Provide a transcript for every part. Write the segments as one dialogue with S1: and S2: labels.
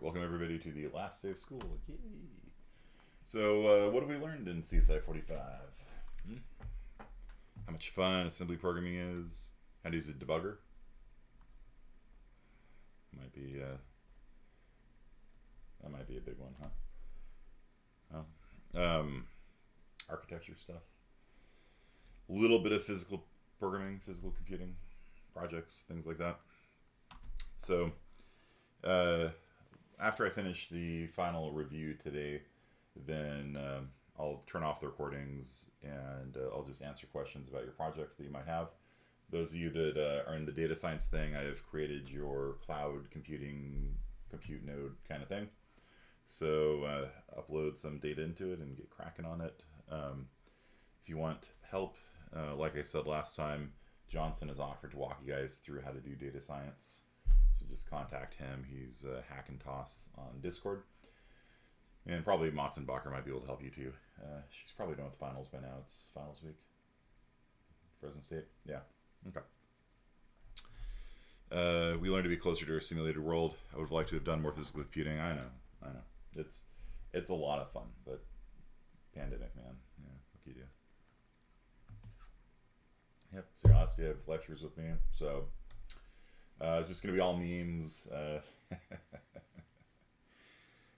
S1: welcome everybody to the last day of school. Yay! So, what have we learned in CSI 45? How much fun assembly programming is? How to use a debugger? Might be, that might be a big one, huh? Oh. Architecture stuff. A little bit of physical programming, physical computing, projects, things like that. So, after I finish the final review today, then I'll turn off the recordings and I'll just answer questions about your projects that you might have. Those of you that are in the data science thing, I have created your cloud computing compute node kind of thing. So upload some data into it and get cracking on it. If you want help, like I said last time, Johnson has offered to walk you guys through how to do data science. So just contact him. He's Hack and Toss on Discord. And probably Motzenbacher might be able to help you too. She's probably done with finals by now. It's finals week. Frozen State? Yeah. Okay. We learned to be closer to our simulated world. I would have liked to have done more physical computing. I know. It's a lot of fun, but pandemic, man. Yeah, what can you do? Yep, so you'll have to have lectures with me. So it's just going to be all memes.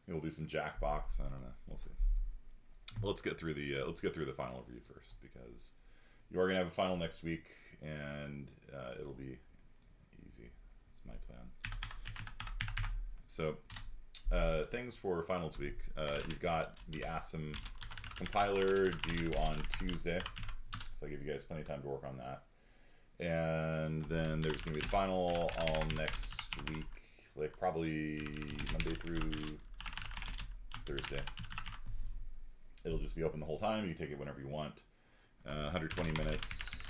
S1: We'll do some Jackbox. I don't know. We'll see. Well, let's get through the final review first, because you are going to have a final next week, and it'll be easy. That's my plan. So things for finals week. You've got the ASM compiler due on Tuesday, so I'll give you guys plenty of time to work on that. And then there's going to be the final all next week, like probably Monday through Thursday. It'll just be open the whole time. You take it whenever you want. 120 minutes,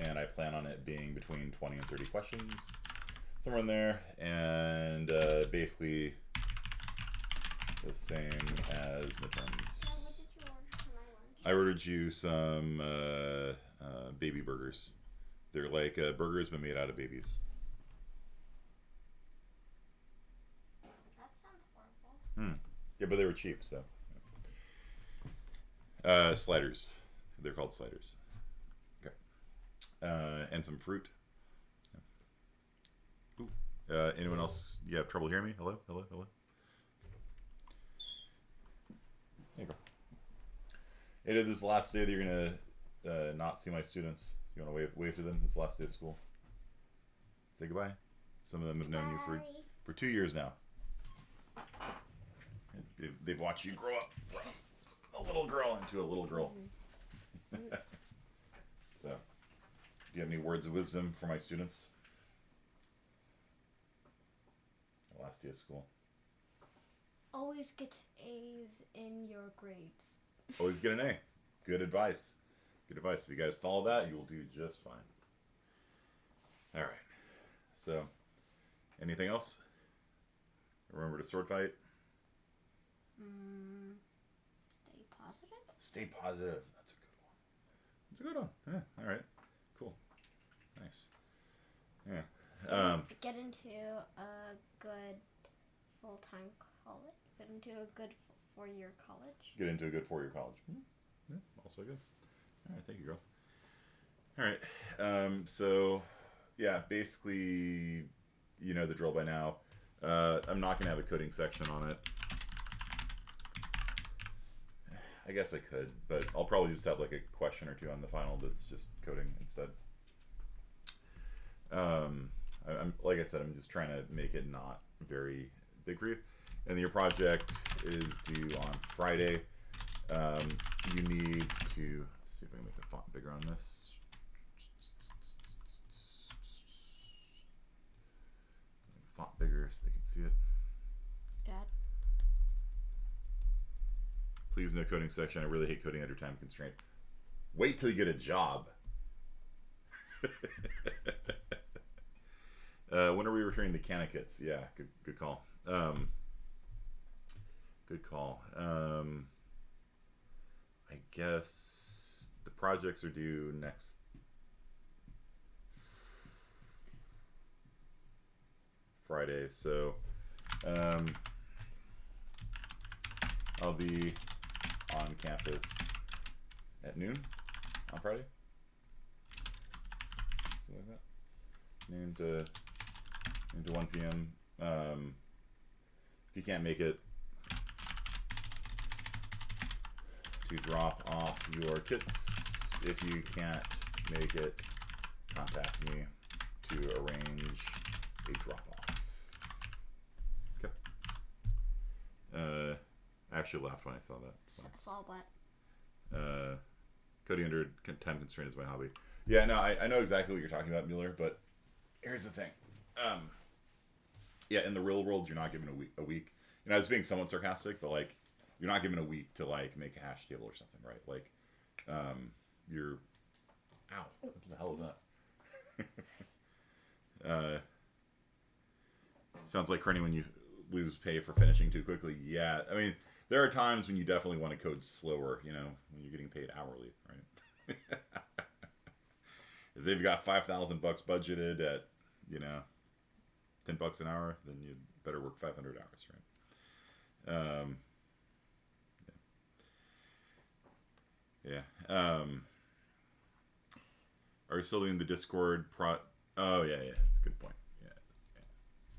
S1: and I plan on it being between 20 and 30 questions, somewhere in there, and basically the same as midterms.
S2: What did you order for my lunch?
S1: I ordered you some baby burgers. They're like burgers but made out of babies.
S2: That sounds horrible.
S1: Yeah, but they were cheap, so. Sliders. They're called sliders. Okay. And some fruit. Ooh. Anyone else? You have trouble hearing me? Hello? Hello? Hello? There you go. It is this last day that you're going to not see my students. You want to wave to them? It's the last day of school. Say goodbye. Some of them have known you for 2 years now. They've watched you grow up from a little girl into a little girl. So, do you have any words of wisdom for my students? The last day of school.
S2: Always get A's in your grades.
S1: Always get an A. Good advice. Good advice. If you guys follow that, you will do just fine. All right. So, anything else? Remember to sword fight.
S2: Stay positive.
S1: Stay positive. That's a good one. That's a good one. Yeah. All right. Cool. Nice. Yeah.
S2: Get into a good full-time college. Get into a good four-year college.
S1: Get into a good four-year college. Yeah. Also good. All right. Thank you, girl. All right. So, yeah. Basically, you know the drill by now. I'm not gonna have a coding section on it. I guess I could, but I'll probably just have like a question or two on the final that's just coding instead. I'm like I said, I'm just trying to make it not very big for you. And your project is due on Friday. You need to, let's see if I can make the font bigger on this. Make the font bigger so they can see it.
S2: Dad.
S1: Please no coding section. I really hate coding under time constraint. Wait till you get a job. When are we returning to Canicuts? Yeah, good call. Good call. I guess the projects are due next Friday, so I'll be on campus at noon on Friday. Something like that. Noon to 1 p.m. If you can't make it to drop off your kits, if you can't make it, contact me to arrange a drop-off. Okay. I actually laughed when I saw that.
S2: Saw what?
S1: Coding under time constraint is my hobby. Yeah, no, I know exactly what you're talking about, Mueller, but here's the thing. Yeah, in the real world, you're not given a week. You know, I was being somewhat sarcastic, but, like, you're not given a week to, like, make a hash table or something, right? Like, you're... Ow. What the hell is that? Sounds like Kearney when you lose pay for finishing too quickly. Yeah, I mean, there are times when you definitely want to code slower, you know, when you're getting paid hourly, right? If they've got $5,000 budgeted at, you know, $10 an hour, then you better work 500 hours, right? Yeah. Are you still doing the Discord Oh, yeah, that's a good point. Yeah.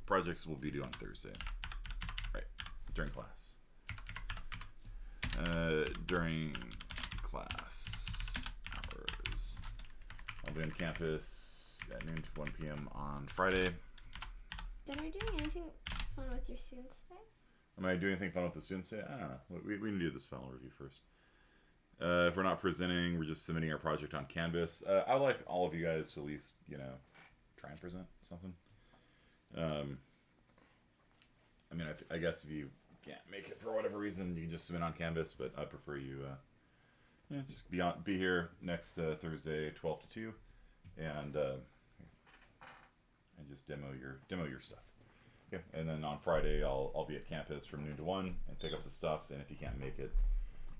S1: Projects will be due on Thursday. Right. During class. During class hours. I'll be on campus at noon to 1 p.m. on Friday.
S2: Then are you doing anything fun with your students today?
S1: Am I doing anything fun with the students today? I don't know. We can do this final review first. If we're not presenting, we're just submitting our project on Canvas. I would like all of you guys to at least, you know, try and present something. I mean, I guess if you can't make it for whatever reason, you can just submit on Canvas, but I prefer you just be here next Thursday, 12 to 2, and just demo your stuff. Okay, and then on Friday, I'll be at campus from noon to 1 and pick up the stuff, and if you can't make it,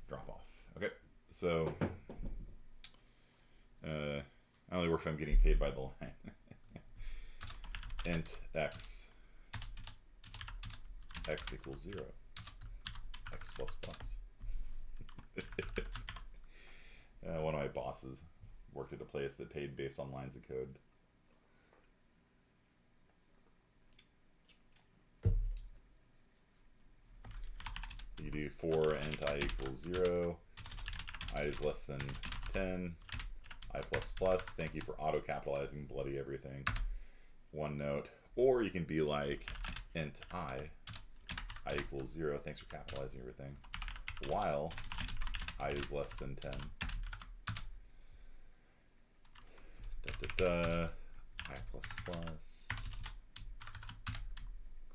S1: drop off. Okay, so I only work if I'm getting paid by the line. Int x equals 0, x plus plus. One of my bosses worked at a place that paid based on lines of code. You do for int I equals 0, I is less than 10, I plus plus. Thank you for auto capitalizing bloody everything. One note. Or you can be like int I equals 0. Thanks for capitalizing everything. While I is less than 10. I plus plus.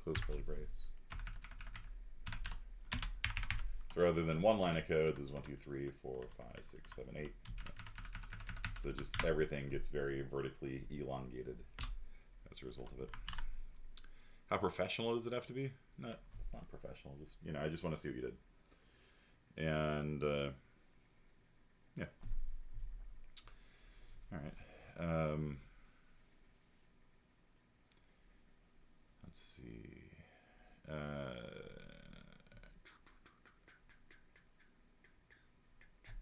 S1: Close curly brace. So rather than one line of code, there's 1, 2, 3, 4, 5, 6, 7, 8. So just everything gets very vertically elongated as a result of it. How professional does it have to be? No, it's not professional. Just, you know, I just want to see what you did. And yeah. All right. Let's see.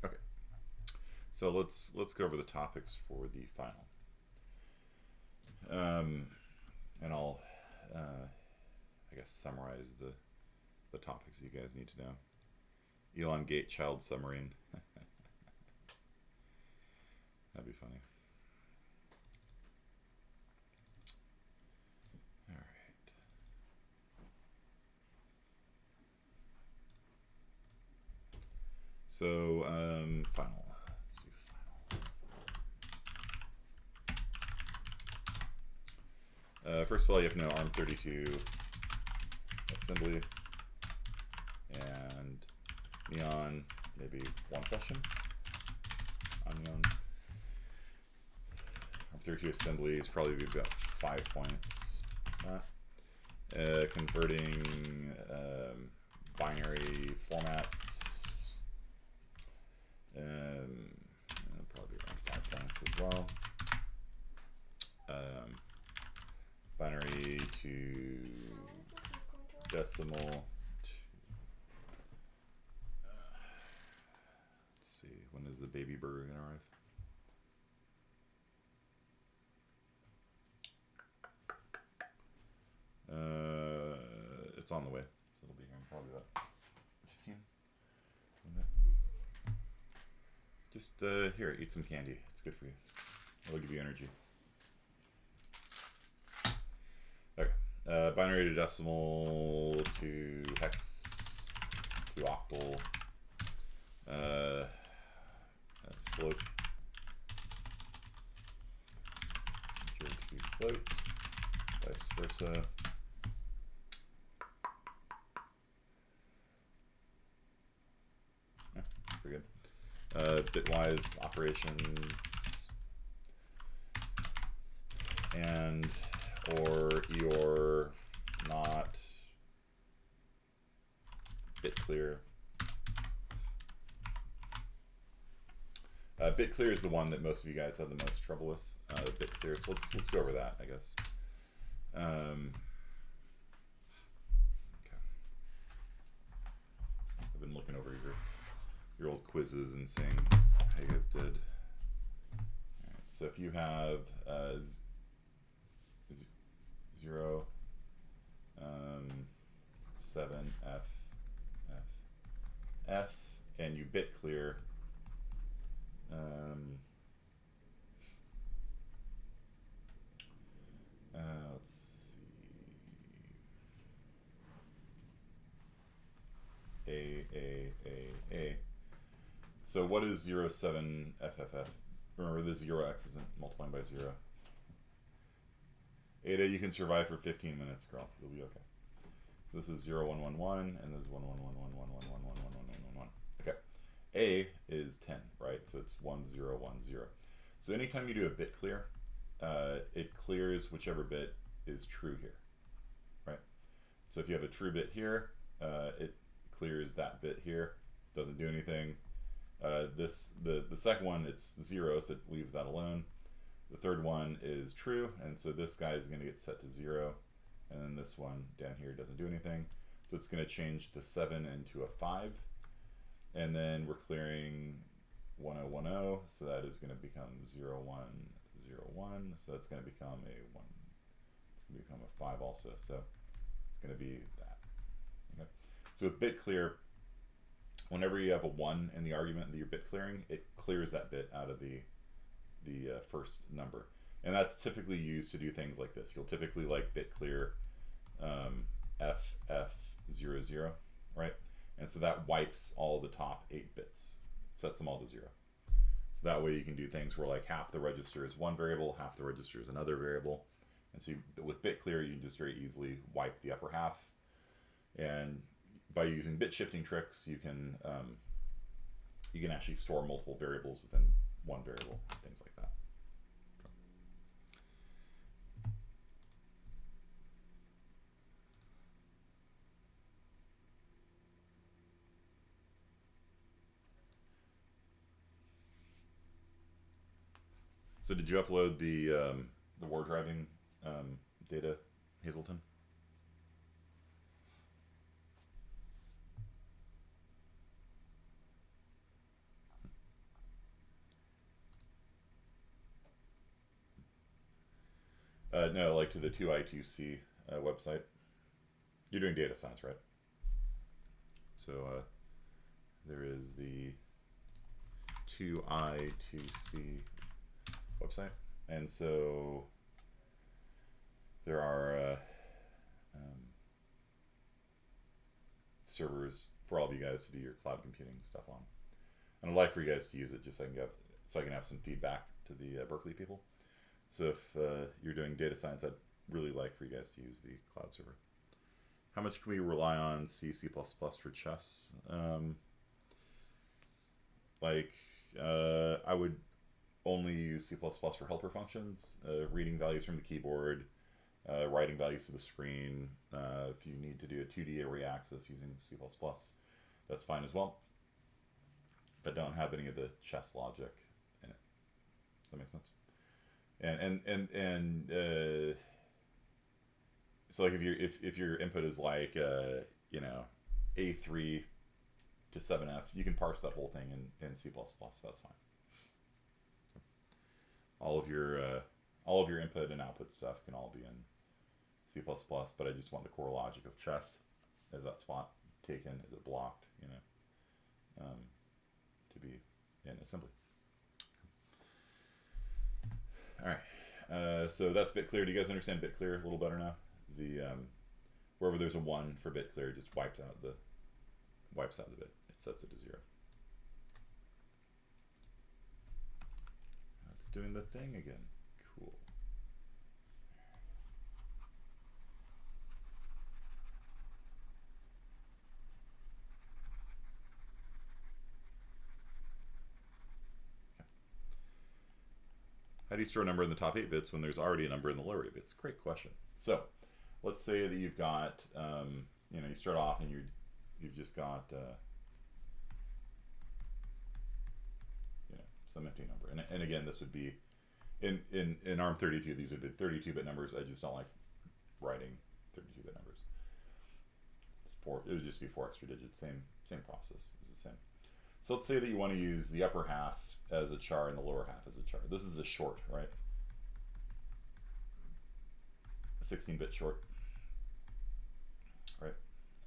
S1: Okay. So let's go over the topics for the final. And I'll I guess summarize the topics you guys need to know. Elongate child submarine. That'd be funny. All right. So final. Let's do final. First of all, you have to know ARM32 assembly and Neon. Maybe one question on Neon. ARM32 assembly is probably about 5 points. Converting binary formats. Probably around 5 points as well. Binary to decimal. the baby burger gonna arrive? It's on the way, so it'll be here in probably about 15. Just here, eat some candy. It's good for you. It'll give you energy. Okay, binary to decimal to hex to octal. Float. Integer to float. Vice versa. Yeah, pretty good. Bitwise operations and or eor not bit clear. Bit clear is the one that most of you guys have the most trouble with. Bit clear, so let's go over that, I guess. Okay. I've been looking over your old quizzes and seeing how you guys did. All right, so if you have 0, 7, F, and you bit clear. Let's see. A. So what is 0, 7, FFF? Remember, this 0x isn't multiplying by 0. Ada, you can survive for 15 minutes, girl. You'll be okay. So this is 0, 1, 1, 1, and this is 1, 1, 1, 1, 1, 1, 1, 1, 1, 1, 1, 1, 1. Okay. A is 10, right? So it's 1, 0, 1, 0. So anytime you do a bit clear, it clears whichever bit is true here, right? So if you have a true bit here, it clears that bit here, doesn't do anything. The second one, it's 0, so it leaves that alone. The third one is true, and so this guy is going to get set to 0, and then this one down here doesn't do anything. So it's going to change the 7 into a 5, and then we're clearing 1010, so that is going to become 0101, so that's going to become a 1. It's going to become a 5 also, so it's going to be that. Okay. So with bit clear, whenever you have a 1 in the argument that you're bit clearing, it clears that bit out of the first number, and that's typically used to do things like this. You'll typically like bit clear FF00, right? And so that wipes all the top 8 bits, sets them all to 0. So that way you can do things where like half the register is one variable, half the register is another variable. And so with bit clear, you can just very easily wipe the upper half. And by using bit shifting tricks, you can actually store multiple variables within one variable, things like that. So did you upload the war driving data, Hazelton? No, like to the 2i2c website. You're doing data science, right? So there is the 2i2c website, and so there are servers for all of you guys to do your cloud computing stuff on, and I'd like for you guys to use it just so I can have some feedback to the Berkeley people. So if you're doing data science, I'd really like for you guys to use the cloud server. How much can we rely on C, C++ for chess? I would only use C++ for helper functions, reading values from the keyboard, writing values to the screen. If you need to do a 2D array access using C++, that's fine as well. But don't have any of the chess logic in it. That makes sense? And so like if your input is like A3 to 7F, you can parse that whole thing in C++. That's fine. All of your input and output stuff can all be in C++, but I just want the core logic of chest. Is that spot taken? Is it blocked? You know, to be in assembly. All right. So that's bit clear. Do you guys understand bit clear a little better now? The wherever there's a 1 for bit clear, it just wipes out the bit. It sets it to 0. It's doing the thing again. Cool. How do you store a number in the top 8 bits when there's already a number in the lower 8 bits? Great question. So let's say that you've got, you know, you start off and you've just got, you know, some empty number. And again, this would be, in ARM32, these would be 32-bit numbers. I just don't like writing 32-bit numbers. It would just be 4 extra digits. Same process. It's the same. So let's say that you want to use the upper half as a char and the lower half as a char. This is a short, right? 16-bit short, right?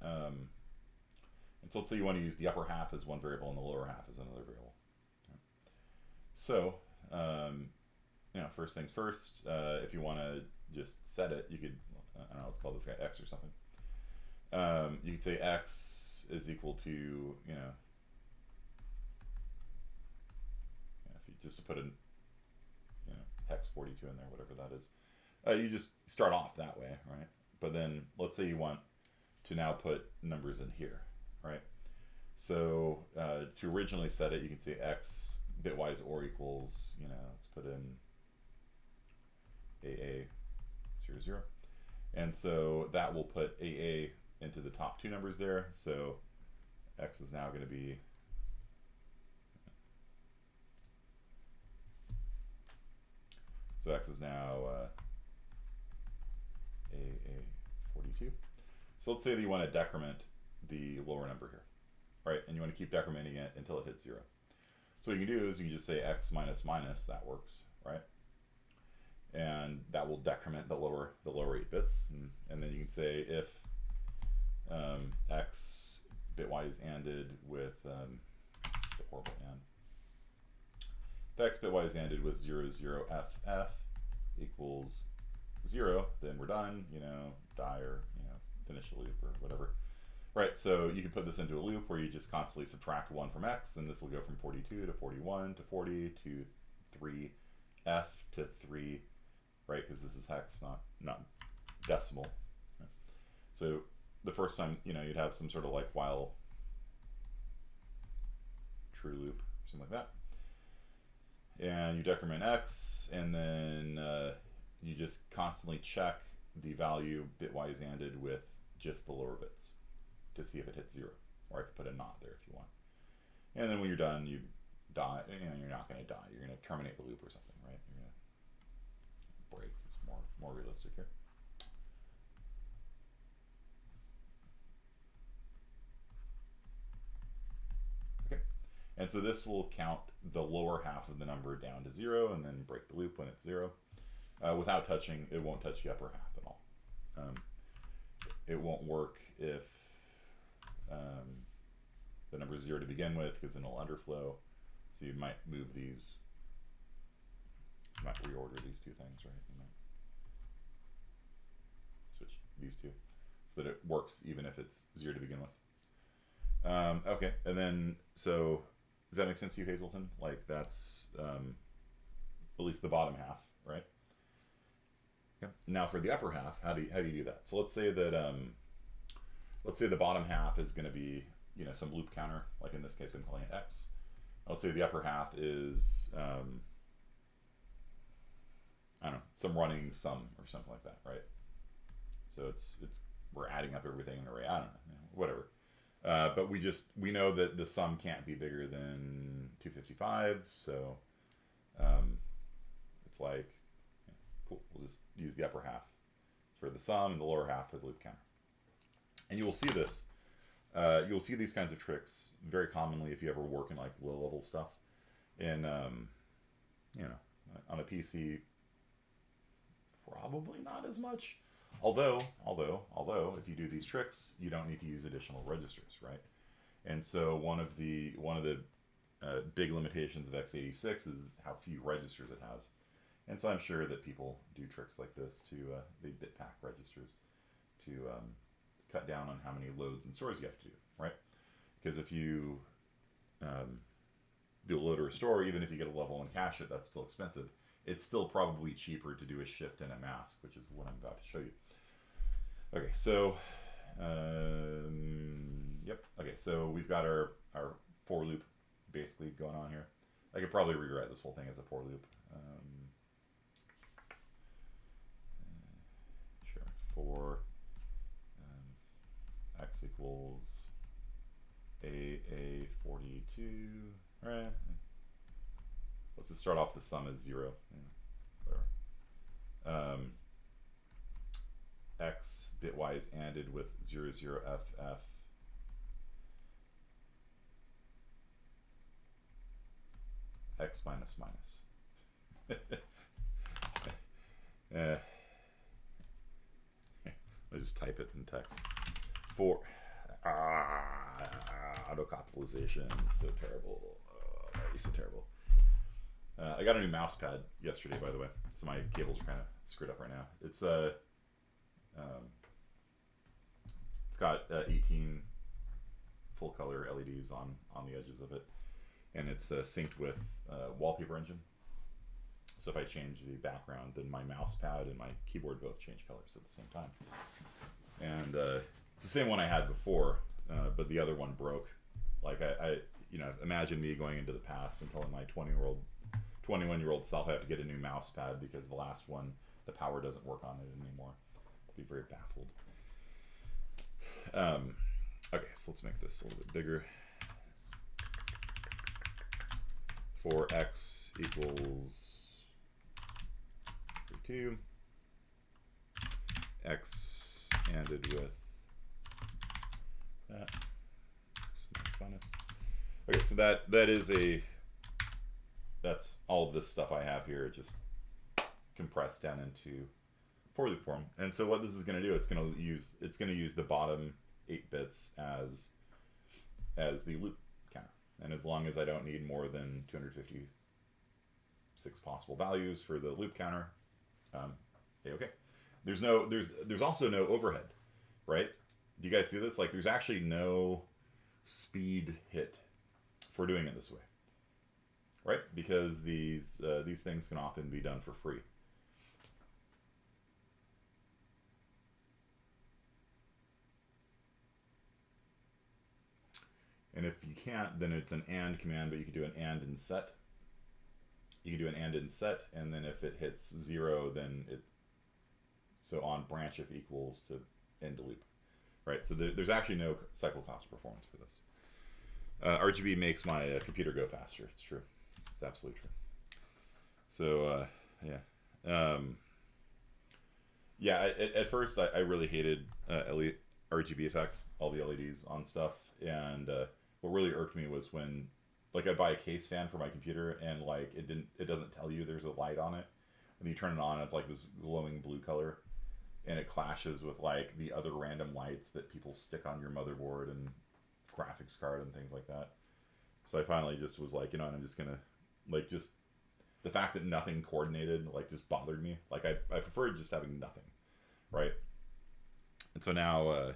S1: And so let's say you want to use the upper half as one variable and the lower half as another variable. Right? So, you know, first things first, if you want to just set it, you could, I don't know, let's call this guy x or something. You could say x is equal to, you know, if you just to put in, you know, hex 42 in there, whatever that is. You just start off that way, right? But then let's say you want to now put numbers in here, right? So to originally set it, you can say x bitwise or equals, you know, let's put in AA 0, 0. And so that will put AA into the top 2 numbers there. So x is now going to be, so x is now AA42. So let's say that you want to decrement the lower number here, right? And you want to keep decrementing it until it hits 0. So what you can do is you can just say x minus minus, that works, right? And that will decrement the lower 8 bits. And then you can say if x bitwise ANDed with, it's a horrible AND. If x bitwise ANDed with 0, 0, FF equals 0, then we're done, you know, die or, you know, finish the loop or whatever. Right, so you can put this into a loop where you just constantly subtract 1 from x, and this will go from 42 to 41 to 40 to 3, f to 3, right, because this is hex, not decimal. Right? So the first time, you know, you'd have some sort of like while true loop, something like that. And you decrement x, and then you just constantly check the value bitwise ANDed with just the lower bits to see if it hits 0. Or I could put a not there if you want. And then when you're done, you die. You know, you're not going to die. You're going to terminate the loop or something, right? You're going to break. It's more realistic here. Okay. And so this will count the lower half of the number down to 0 and then break the loop when it's 0. Without touching, it won't touch the upper half at all. It won't work if the number is 0 to begin with, because then it'll underflow. So you might move these, you might reorder these two things, right? You might switch these two so that it works even if it's 0 to begin with. Okay, and then, so does that make sense to you, Hazelton? Like that's at least the bottom half, right? Okay. Now for the upper half, how do you do that? So let's say that let's say the bottom half is going to be, you know, some loop counter, like in this case I'm calling it x. Let's say the upper half is I don't know, some running sum or something like that, right? So it's we're adding up everything in an array. I don't know, you know, whatever. But we know that the sum can't be bigger than 255, so it's like, yeah, cool. We'll just use the upper half for the sum and the lower half for the loop counter. And you will see this you'll see these kinds of tricks very commonly if you ever work in like low level stuff. And you know, on a PC, probably not as much. Although, if you do these tricks, you don't need to use additional registers, right? And so one of the big limitations of x86 is how few registers it has. And so I'm sure that people do tricks like this to the bitpack registers to cut down on how many loads and stores you have to do, right? Because if you do a load or a store, even if you get a level and cache it, that's still expensive. It's still probably cheaper to do a shift and a mask, which is what I'm about to show you. Okay, so yep. Okay, so we've got our for loop basically going on here. I could probably rewrite this whole thing as a for loop. Sure. For x equals a42. Right. Let's just start off the sum as 0. Whatever. X bitwise ANDed with 0, 0, FF. X minus minus. Let's just type it in text. For auto capitalization, so terrible. Why are you so terrible? I got a new mouse pad yesterday, by the way, so my cables are kind of screwed up right now. It's got 18 full color LEDs on the edges of it, and it's synced with Wallpaper Engine. So if I change the background, then my mouse pad and my keyboard both change colors at the same time. And it's the same one I had before, but the other one broke. Like I imagine me going into the past and telling my 21-year-old self I have to get a new mouse pad because the last one, the power doesn't work on it anymore. I'd be very baffled. Okay, so let's make this a little bit bigger. For x equals 2, x ANDed with that, x minus. Okay, so that's all of this stuff I have here, just compressed down into for loop form. And so what this is going to do, it's going to use the bottom 8 bits as the loop counter. And as long as I don't need more than 256 possible values for the loop counter, okay. There's also no overhead, right? Do you guys see this? Like, there's actually no speed hit for doing it this way, right? Because these things can often be done for free. And if you can't, then it's an AND command, but you can do an AND in set. You can do an AND in set, and then if it hits 0, then so on branch if equals to end loop, right? So there's actually no cycle cost performance for this. RGB makes my computer go faster. It's true. It's absolutely true. So yeah. At first I really hated RGB effects, all the LEDs on stuff, and what really irked me was when, like, I'd buy a case fan for my computer and like it doesn't tell you there's a light on it, and you turn it on and it's like this glowing blue color, and it clashes with like the other random lights that people stick on your motherboard and graphics card and things like that. So I finally just was like, I'm just gonna, like, just the fact that nothing coordinated like just bothered me. Like I preferred just having nothing, right? And so now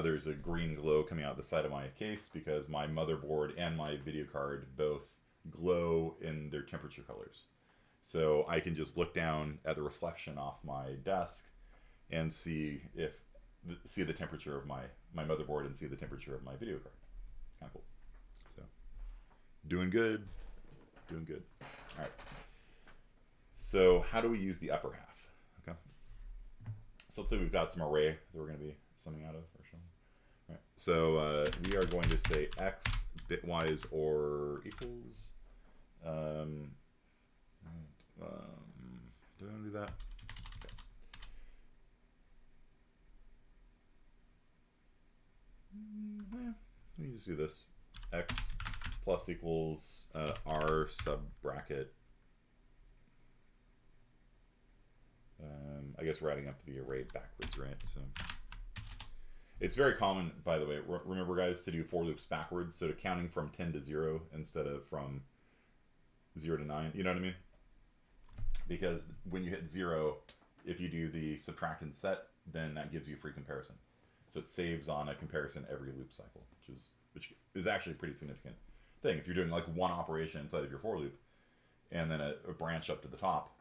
S1: there's a green glow coming out the side of my case because my motherboard and my video card both glow in their temperature colors. So I can just look down at the reflection off my desk and see the temperature of my motherboard and see the temperature of my video card. Kind of cool. So doing good. All right. So how do we use the upper half? Okay. So let's say we've got some array that we're going to be summing out of or something. All right. So we are going to say x bitwise or equals. Do I want to do that? Okay. just do this. X plus equals R sub bracket. I guess we're adding up the array backwards, right? So it's very common, by the way, remember guys, to do for loops backwards, so to counting from 10 to 0 instead of from 0 to 9, you know what I mean? Because when you hit 0, if you do the subtract and set, then that gives you free comparison. So it saves on a comparison every loop cycle, which is actually a pretty significant thing. If you're doing like one operation inside of your for loop, and then a branch up to the top,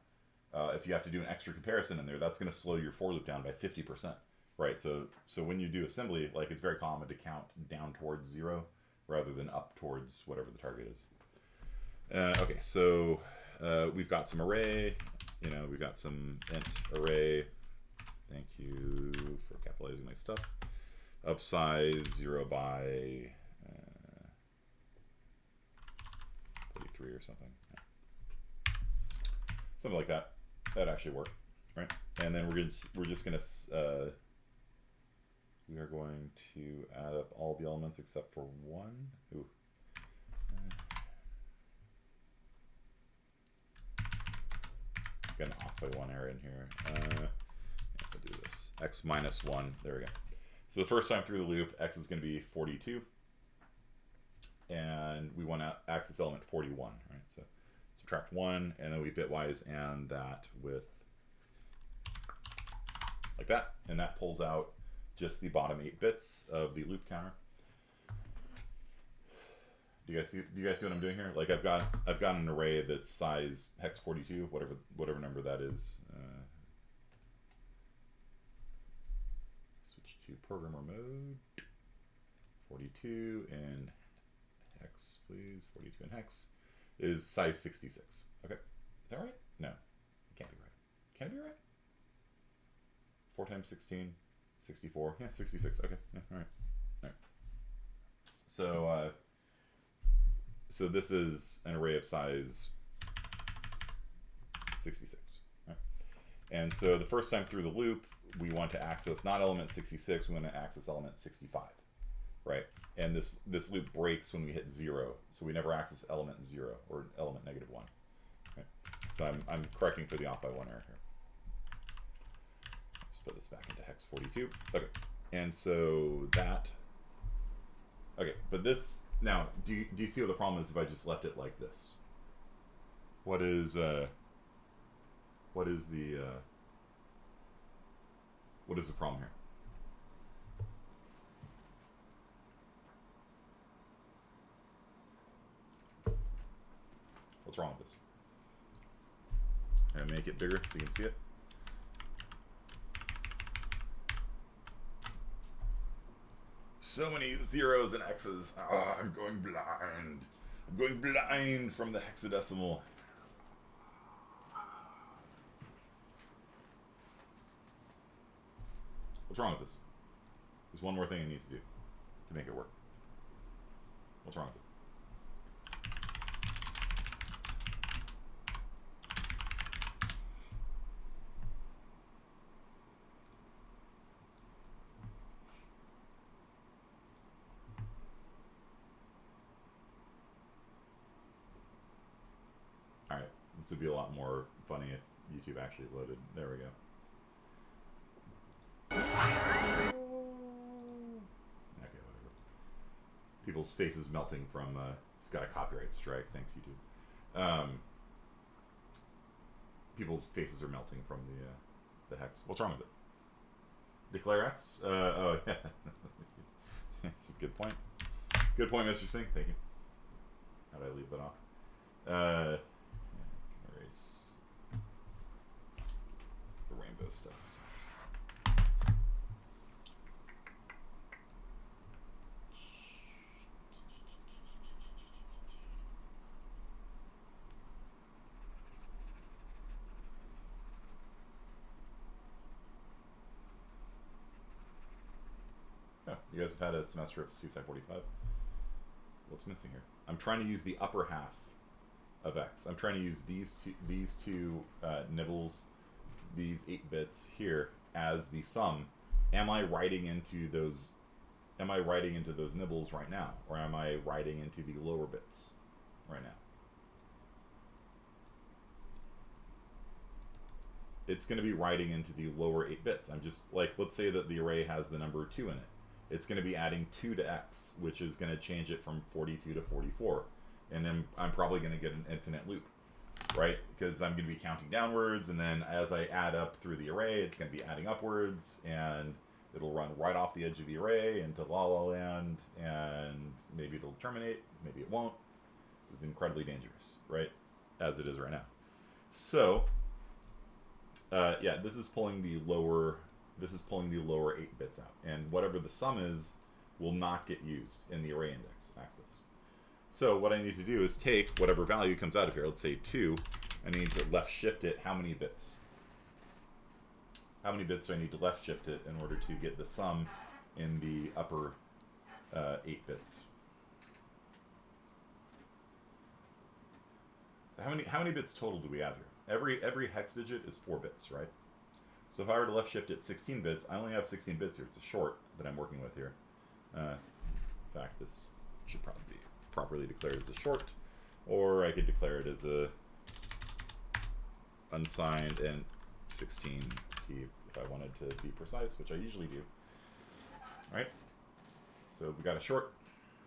S1: if you have to do an extra comparison in there, that's going to slow your for loop down by 50%. Right, so when you do assembly, like, it's very common to count down towards 0 rather than up towards whatever the target is. Okay, so we've got some array, we've got some int array. Thank you for capitalizing my stuff. Of size 0 by 43 or something. Yeah. Something like that. That actually worked, right? And then we're just gonna we are going to add up all the elements except for one. Ooh. Got an off by 1 error in here. I'll do this. X minus 1. There we go. So the first time through the loop, X is going to be 42. And we want to access element 41, right? So subtract 1, and then we bitwise and that with like that. And that pulls out just the bottom 8 bits of the loop counter. Do you guys see what I'm doing here? Like I've got an array that's size hex 42, whatever number that is. Switch to programmer mode. 42 in hex, please. 42 in hex is size 66. Okay, is that right? No, it can't be right. Can it be right? 4 times 16. 64, yeah, 66. Okay, yeah, all right. So this is an array of size 66. Right? And so the first time through the loop, we want to access not element 66, we want to access element 65, right? And this loop breaks when we hit 0, so we never access element 0 or element -1. Okay? So I'm correcting for the off by 1 error here. Let's put this back into hex 42. Okay, and so that. Okay, but this now. Do you see what the problem is if I just left it like this? What is the problem here? What's wrong with this? I'm gonna make it bigger so you can see it. So many zeros and X's. Oh, I'm going blind. I'm going blind from the hexadecimal. What's wrong with this? There's one more thing I need to do to make it work. What's wrong with it? Alright, this would be a lot more funny if YouTube actually loaded. There we go. Okay, whatever. People's faces melting from, it's got a copyright strike, thanks YouTube. People's faces are melting from the hex. What's wrong with it? Declare X? Oh, yeah. That's a good point. Good point, Mr. Singh. Thank you. How did I leave that off? Erase the rainbow stuff. Oh, you guys have had a semester of CSI 45. What's missing here? I'm trying to use the upper half of X. I'm trying to use these two nibbles, these 8 bits here as the sum. Am I writing into those am I writing into those nibbles right now? Or am I writing into the lower bits right now? It's going to be writing into the lower 8 bits. I'm just, like, let's say that the array has the number 2 in it. It's going to be adding 2 to x, which is going to change it from 42 to 44. And then I'm probably going to get an infinite loop, right? Because I'm going to be counting downwards, and then as I add up through the array, it's going to be adding upwards, and it'll run right off the edge of the array into La La Land, and maybe it'll terminate, maybe it won't. It's incredibly dangerous, right? As it is right now. So, yeah, this is pulling the lower 8 bits out, and whatever the sum is will not get used in the array index access. So what I need to do is take whatever value comes out of here, let's say 2, I need to left shift it how many bits? How many bits do I need to left shift it in order to get the sum in the upper 8 bits? So how many bits total do we have here? Every hex digit is 4 bits, right? So if I were to left shift it 16 bits, I only have 16 bits here. It's a short that I'm working with here. In fact, this should probably be properly declared as a short, or I could declare it as a unsigned and 16 key if I wanted to be precise, which I usually do. All right. So we got a short,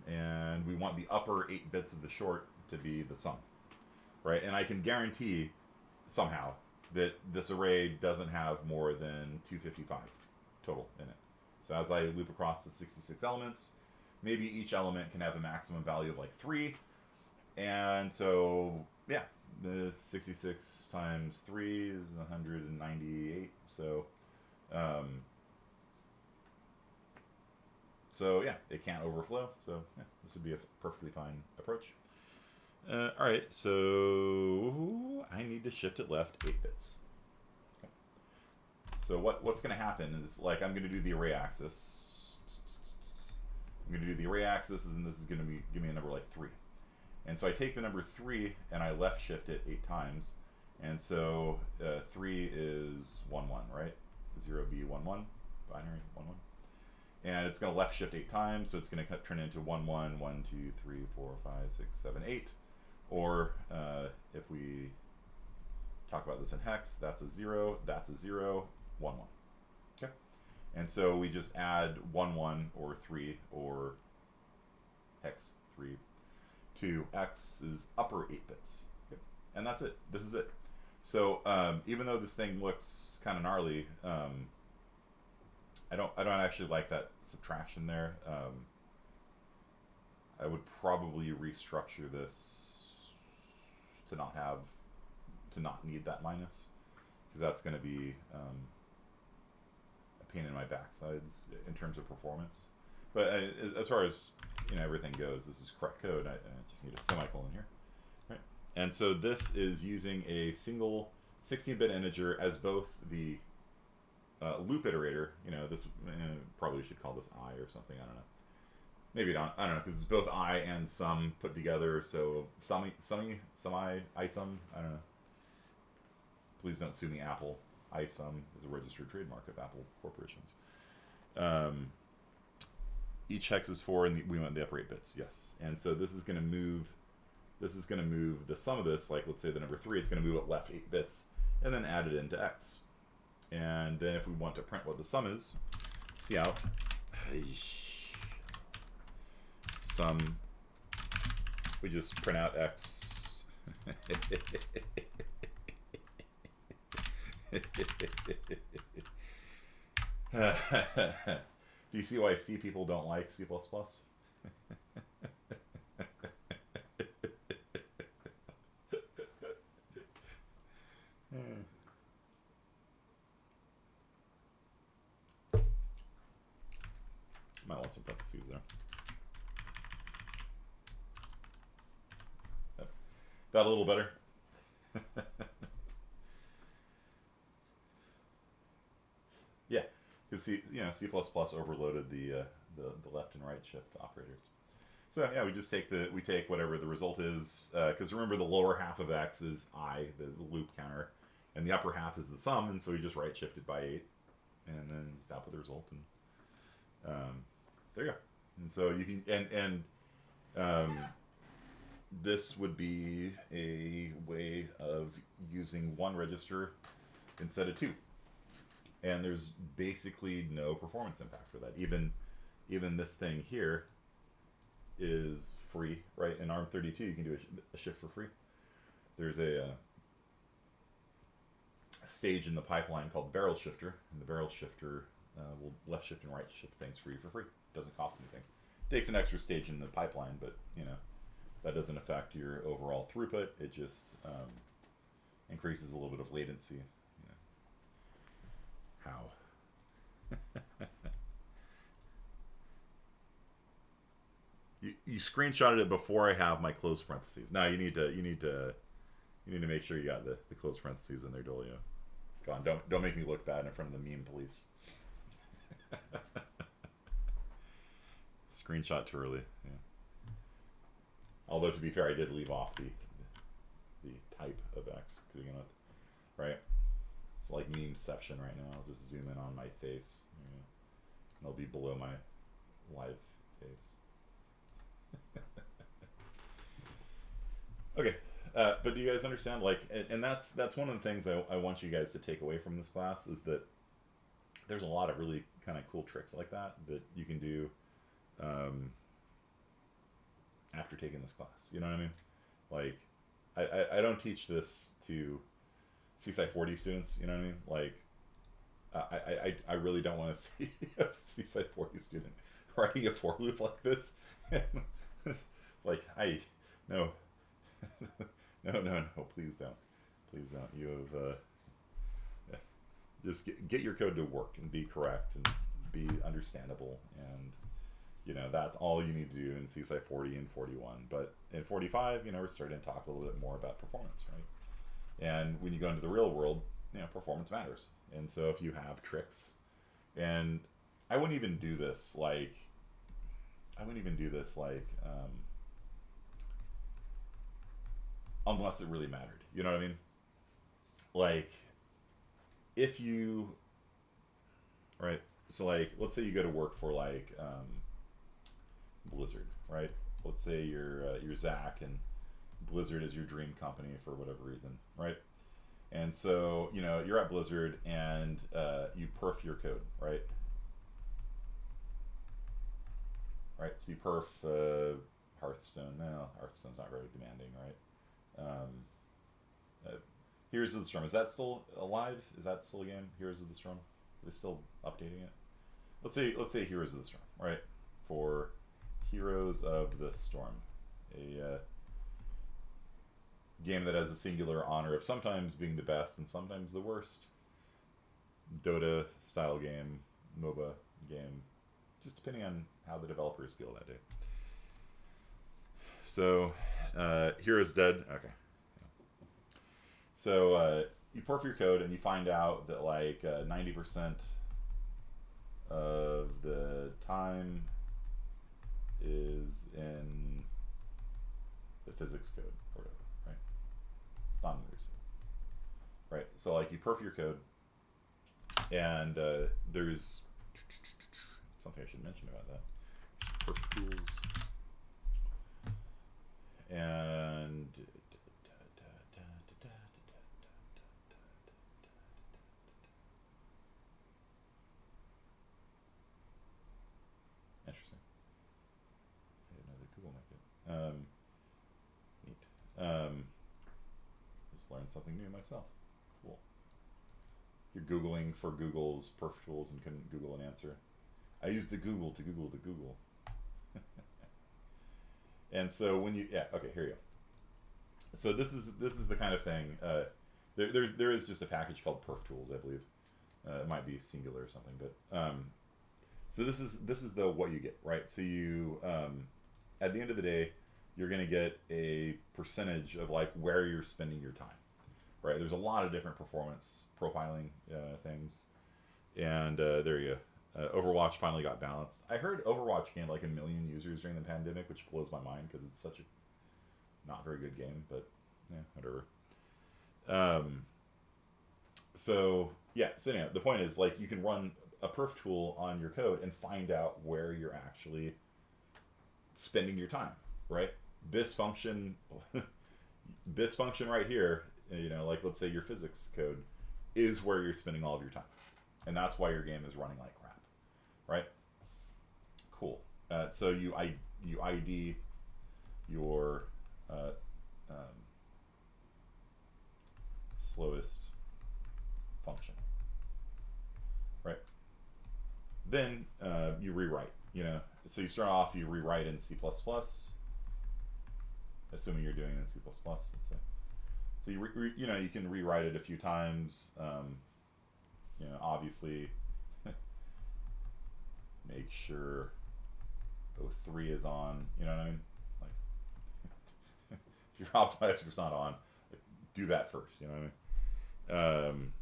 S1: and we want the upper 8 bits of the short to be the sum, right? And I can guarantee somehow that this array doesn't have more than 255 total in it. So as I loop across the 66 elements, maybe each element can have a maximum value of like 3. And so, yeah, the 66 times 3 is 198. So, yeah, it can't overflow. So, yeah, this would be a perfectly fine approach. All right, so I need to shift it left 8 bits. Okay. So what's going to happen is, like, I'm going to do the array axis. I'm going to do the array axis, and this is going to give me a number like 3. And so I take the number 3 and I left shift it 8 times. And so 3 is 1, 1, right? 0B 1, 1, binary 1, 1. And it's going to left shift 8 times, so it's going to turn into 1, 1, 1, 2, 3, 4, 5, 6, 7, 8. Or if we talk about this in hex, that's a 0, 1, 1. Okay. And so we just add 1, 1, or 3, or hex 3 to x's upper 8 bits. Okay. And that's it. This is it. So even though this thing looks kind of gnarly, I don't actually like that subtraction there. I would probably restructure this to not need that minus, because that's going to be a pain in my backsides in terms of performance. But as far as everything goes, this is correct code. I just need a semicolon here, right? And so this is using a single 16-bit integer as both the loop iterator. This probably should call this I or something. I don't know. Maybe not. I don't know, because it's both I and sum put together. So summy, isum. I don't know. Please don't sue me, Apple. Isum is a registered trademark of Apple corporations. Each hex is 4, and we want the upper 8 bits. Yes. And so this is going to move. This is going to move the sum of this. Like, let's say the number 3. It's going to move it left 8 bits, and then add it into x. And then if we want to print what the sum is, cout sum, we just print out x. Do you see why C people don't like C++? Might want some parentheses there. That a little better. Yeah, because C overloaded the left and right shift operators. So yeah, we take whatever the result is, because remember the lower half of x is I, the loop counter, and the upper half is the sum, and so we just right shift it by 8, and then just output the result. And there you go. And so you can, and this would be a way of using one register instead of two. And there's basically no performance impact for that. Even this thing here is free, right? In ARM32, you can do a shift for free. There's a stage in the pipeline called barrel shifter, and the barrel shifter will left shift and right shift things for you for free. It doesn't cost anything. It takes an extra stage in the pipeline, but that doesn't affect your overall throughput. It just increases a little bit of latency. How? You screenshotted it before I have my close parentheses. Now you need to make sure you got the close parentheses in there, Dolio. Go on, don't make me look bad in front of the meme police. Screenshot too early. Yeah. Although to be fair, I did leave off the type of X to begin with, right? It's like memeception right now. I'll just zoom in on my face. And it'll be below my live face. Okay, but do you guys understand? Like, and that's one of the things I want you guys to take away from this class is that there's a lot of really kind of cool tricks like that you can do after taking this class. You know what I mean? Like, I don't teach this to CSI 40 students. You know what I mean? Like, I really don't want to see a CSI 40 student writing a for loop like this. It's like, no, please don't. You have just get your code to work and be correct and be understandable, and that's all you need to do in CSI 40 and 41. But in 45, we're starting to talk a little bit more about performance, right? And when you go into the real world, performance matters. And so if you have tricks, and I wouldn't even do this like unless it really mattered. You know what I mean? Like, if you, right? So like, let's say you go to work for like Blizzard, right? Let's say you're Zach, and Blizzard is your dream company for whatever reason, right? And so you're at Blizzard, and you perf your code, right? Right, so you perf Hearthstone. No, Hearthstone's not very demanding, right? Heroes of the Storm, is that still alive? Is that still a game? Heroes of the Storm? Are they still updating it? Let's say Heroes of the Storm, right? For Heroes of the Storm, a game that has a singular honor of sometimes being the best and sometimes the worst Dota style game, MOBA game, just depending on how the developers feel that day. So, Hero's dead. Okay. So, you perf your code, and you find out that like 90% of the time is in the physics code or whatever, right? It's not in the research. Right. So like you perf your code, and there's something I should mention about that. Perf tools. And interesting. I didn't know that Google might get neat. Just learned something new myself. Cool. You're Googling for Google's perf tools and couldn't Google an answer. I used the Google to Google the Google. And so when okay, here you go. So this is the kind of thing. There is just a package called perf tools, I believe. It might be singular or something, but so this is the what you get, right? So you at the end of the day, you're gonna get a percentage of like where you're spending your time, right? There's a lot of different performance profiling things, and there you go. Overwatch finally got balanced. I heard Overwatch gained like 1 million users during the pandemic, which blows my mind because it's such a not very good game, but yeah, whatever. So anyhow, the point is like you can run a perf tool on your code and find out where you're actually spending your time, right? This function, this function right here, you know, like let's say your physics code is where you're spending all of your time, and that's why your game is running like crap, right? Cool. So you ID your slowest function, right? Then you rewrite. You know, so you start off, you rewrite in C++, assuming you're doing it in C++. Let's say. So you know, you can rewrite it a few times. You know, obviously, make sure O3 is on. You know what I mean? Like, if your optimizer's not on, like, do that first. You know what I mean?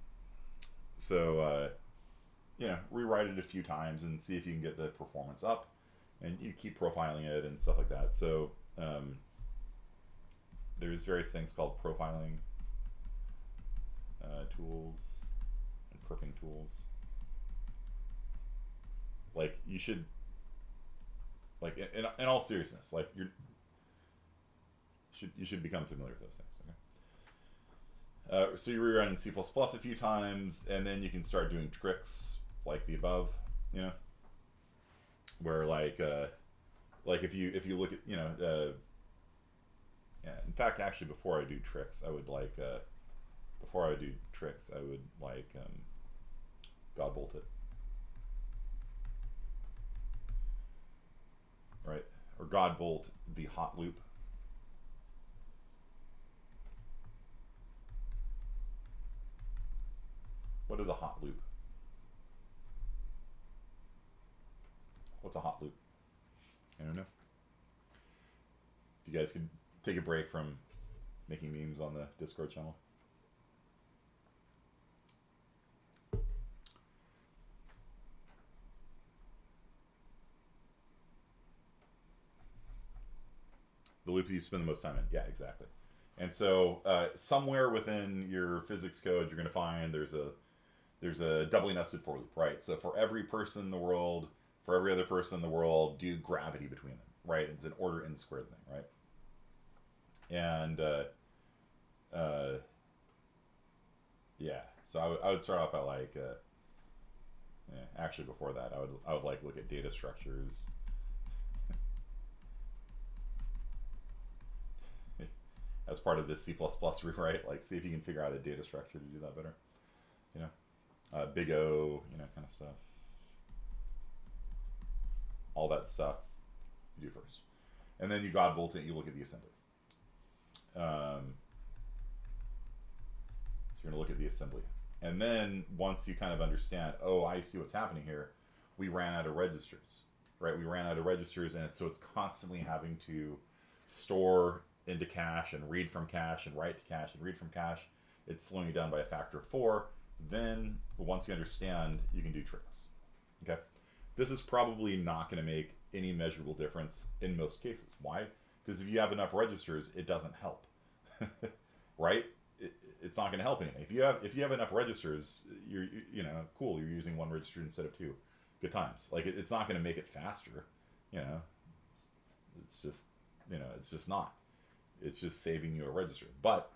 S1: So you know, rewrite it a few times and see if you can get the performance up, and you keep profiling it and stuff like that. So there's various things called profiling tools and perfing tools. Like you should, like in all seriousness, like you should become familiar with those things. Okay. So you rerun in C++ a few times, and then you can start doing tricks like the above. You know, where like if you look at, you know, yeah. In fact, actually, before I do tricks, I would like God bolt it, right? Or God bolt the hot loop. What is a hot loop? What's a hot loop? I don't know. If you guys could take a break from making memes on the Discord channel. The loop that you spend the most time in. Yeah, exactly. And so somewhere within your physics code, you're going to find there's a doubly nested for loop, right? So for every person in the world, for every other person in the world, do gravity between them, right? It's an order n squared thing, right? And yeah, so I would start off by like, yeah, actually before that, I would like look at data structures. As part of this C++ rewrite, like see if you can figure out a data structure to do that better. You know, big O, you know, kind of stuff. All that stuff you do first, and then you God bolt it. You look at the assembly. So you're gonna look at the assembly, and then once you kind of understand, oh, I see what's happening here. We ran out of registers, right? We ran out of registers, and so it's constantly having to store into cache and read from cache and write to cache and read from cache. It's slowing you down by a factor of 4. Then once you understand, you can do tricks. Okay, this is probably not going to make any measurable difference in most cases. Why? Because if you have enough registers, it doesn't help. Right? It's not going to help anything. If you have enough registers, you know, cool. You're using 1 register instead of 2. Good times. Like it's not going to make it faster. You know, it's just, you know, it's just not. It's just saving you a register. But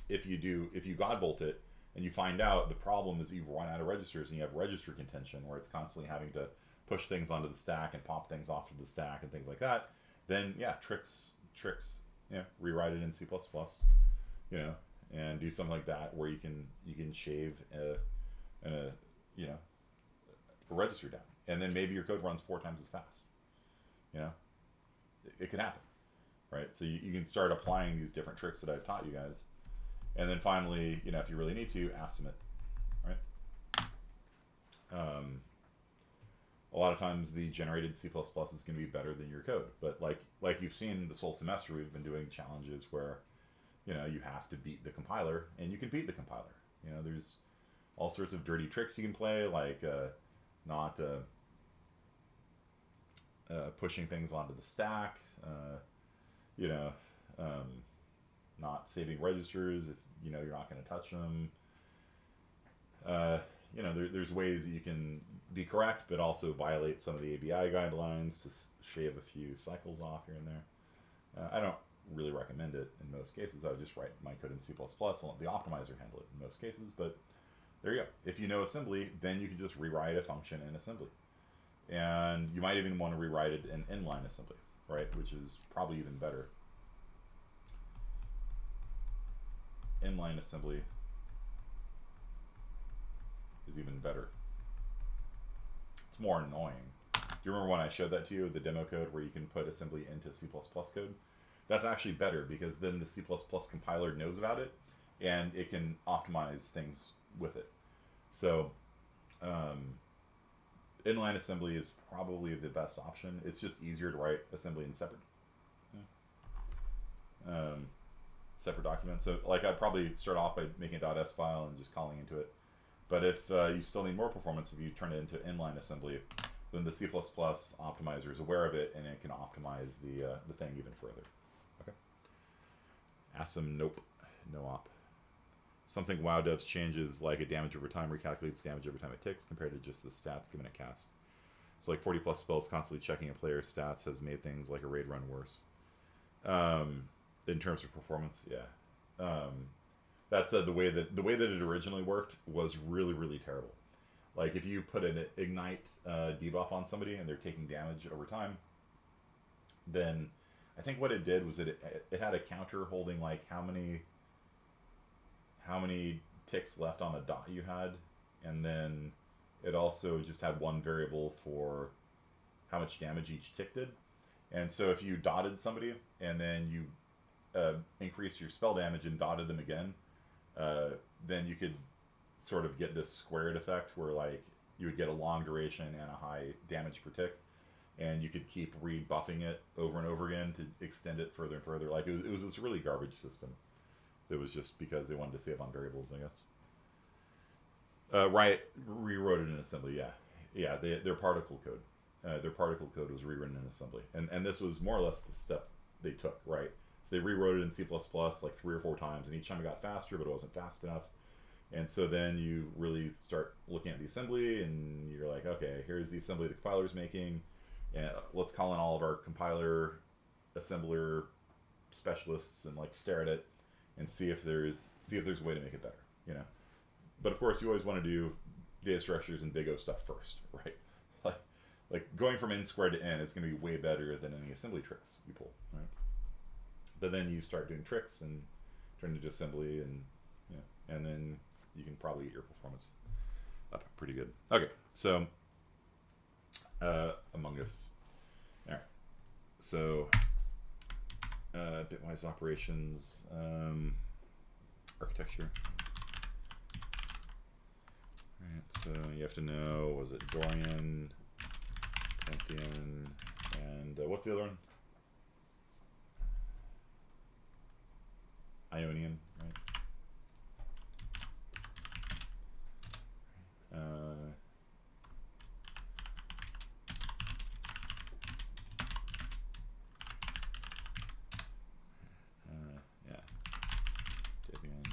S1: if you God bolt it and you find out the problem is you've run out of registers and you have register contention where it's constantly having to push things onto the stack and pop things off of the stack and things like that, then yeah, tricks, yeah, rewrite it in C++, you know, and do something like that where you can shave you know, a register down, and then maybe your code runs 4 times as fast. You know, it can happen. Right, so you can start applying these different tricks that I've taught you guys, and then finally, you know, if you really need to, asymmit, right? A lot of times the generated C++ is going to be better than your code, but like you've seen this whole semester, we've been doing challenges where, you know, you have to beat the compiler, and you can beat the compiler. You know, there's all sorts of dirty tricks you can play, like not pushing things onto the stack. You know, not saving registers if you know you're not going to touch them. you know, there's ways that you can be correct, but also violate some of the ABI guidelines to shave a few cycles off here and there. I don't really recommend it in most cases. I would just write my code in C++ and let the optimizer handle it in most cases. But there you go. If you know assembly, then you can just rewrite a function in assembly. And you might even want to rewrite it in inline assembly, right? Which is probably even better. Inline assembly is even better. It's more annoying. Do you remember when I showed that to you, the demo code where you can put assembly into C++ code? That's actually better because then the C++ compiler knows about it and it can optimize things with it. So inline assembly is probably the best option. It's just easier to write assembly in separate documents. So like I'd probably start off by making a .s file and just calling into it. But if you still need more performance, if you turn it into inline assembly, then the C++ optimizer is aware of it and it can optimize the thing even further. Okay. Asm, nope, no op. Something WoW devs changes like a damage over time recalculates damage every time it ticks compared to just the stats given a cast. So like 40 plus spells constantly checking a player's stats has made things like a raid run worse. In terms of performance, yeah. That's the way that it originally worked was really, really terrible. Like if you put an ignite debuff on somebody and they're taking damage over time, then I think what it did was it had a counter holding like how many ticks left on a dot you had, and then it also just had one variable for how much damage each tick did. And so if you dotted somebody and then you increased your spell damage and dotted them again, then you could sort of get this squared effect where like you would get a long duration and a high damage per tick, and you could keep rebuffing it over and over again to extend it further and further. Like it was this really garbage system. It was just because they wanted to save on variables, I guess. Riot rewrote it in assembly, yeah. Their particle code. Their particle code was rewritten in assembly, and this was more or less the step they took, right? So they rewrote it in C++ like 3 or 4 times, and each time it got faster, but it wasn't fast enough. And so then you really start looking at the assembly, and you're like, okay, here's the assembly the compiler's making, and let's call in all of our compiler, assembler specialists, and like stare at it and see if there's a way to make it better, you know. But of course, you always want to do data structures and big O stuff first, right? Like going from n squared to n, it's going to be way better than any assembly tricks you pull, right? But then you start doing tricks and turn into assembly, and and then you can probably get your performance up pretty good. Okay, so Among Us. All right, so bitwise operations, architecture. All right, so you have to know, was it Dorian, Pantheon, and what's the other one? Ionian, right? Yeah. Debian.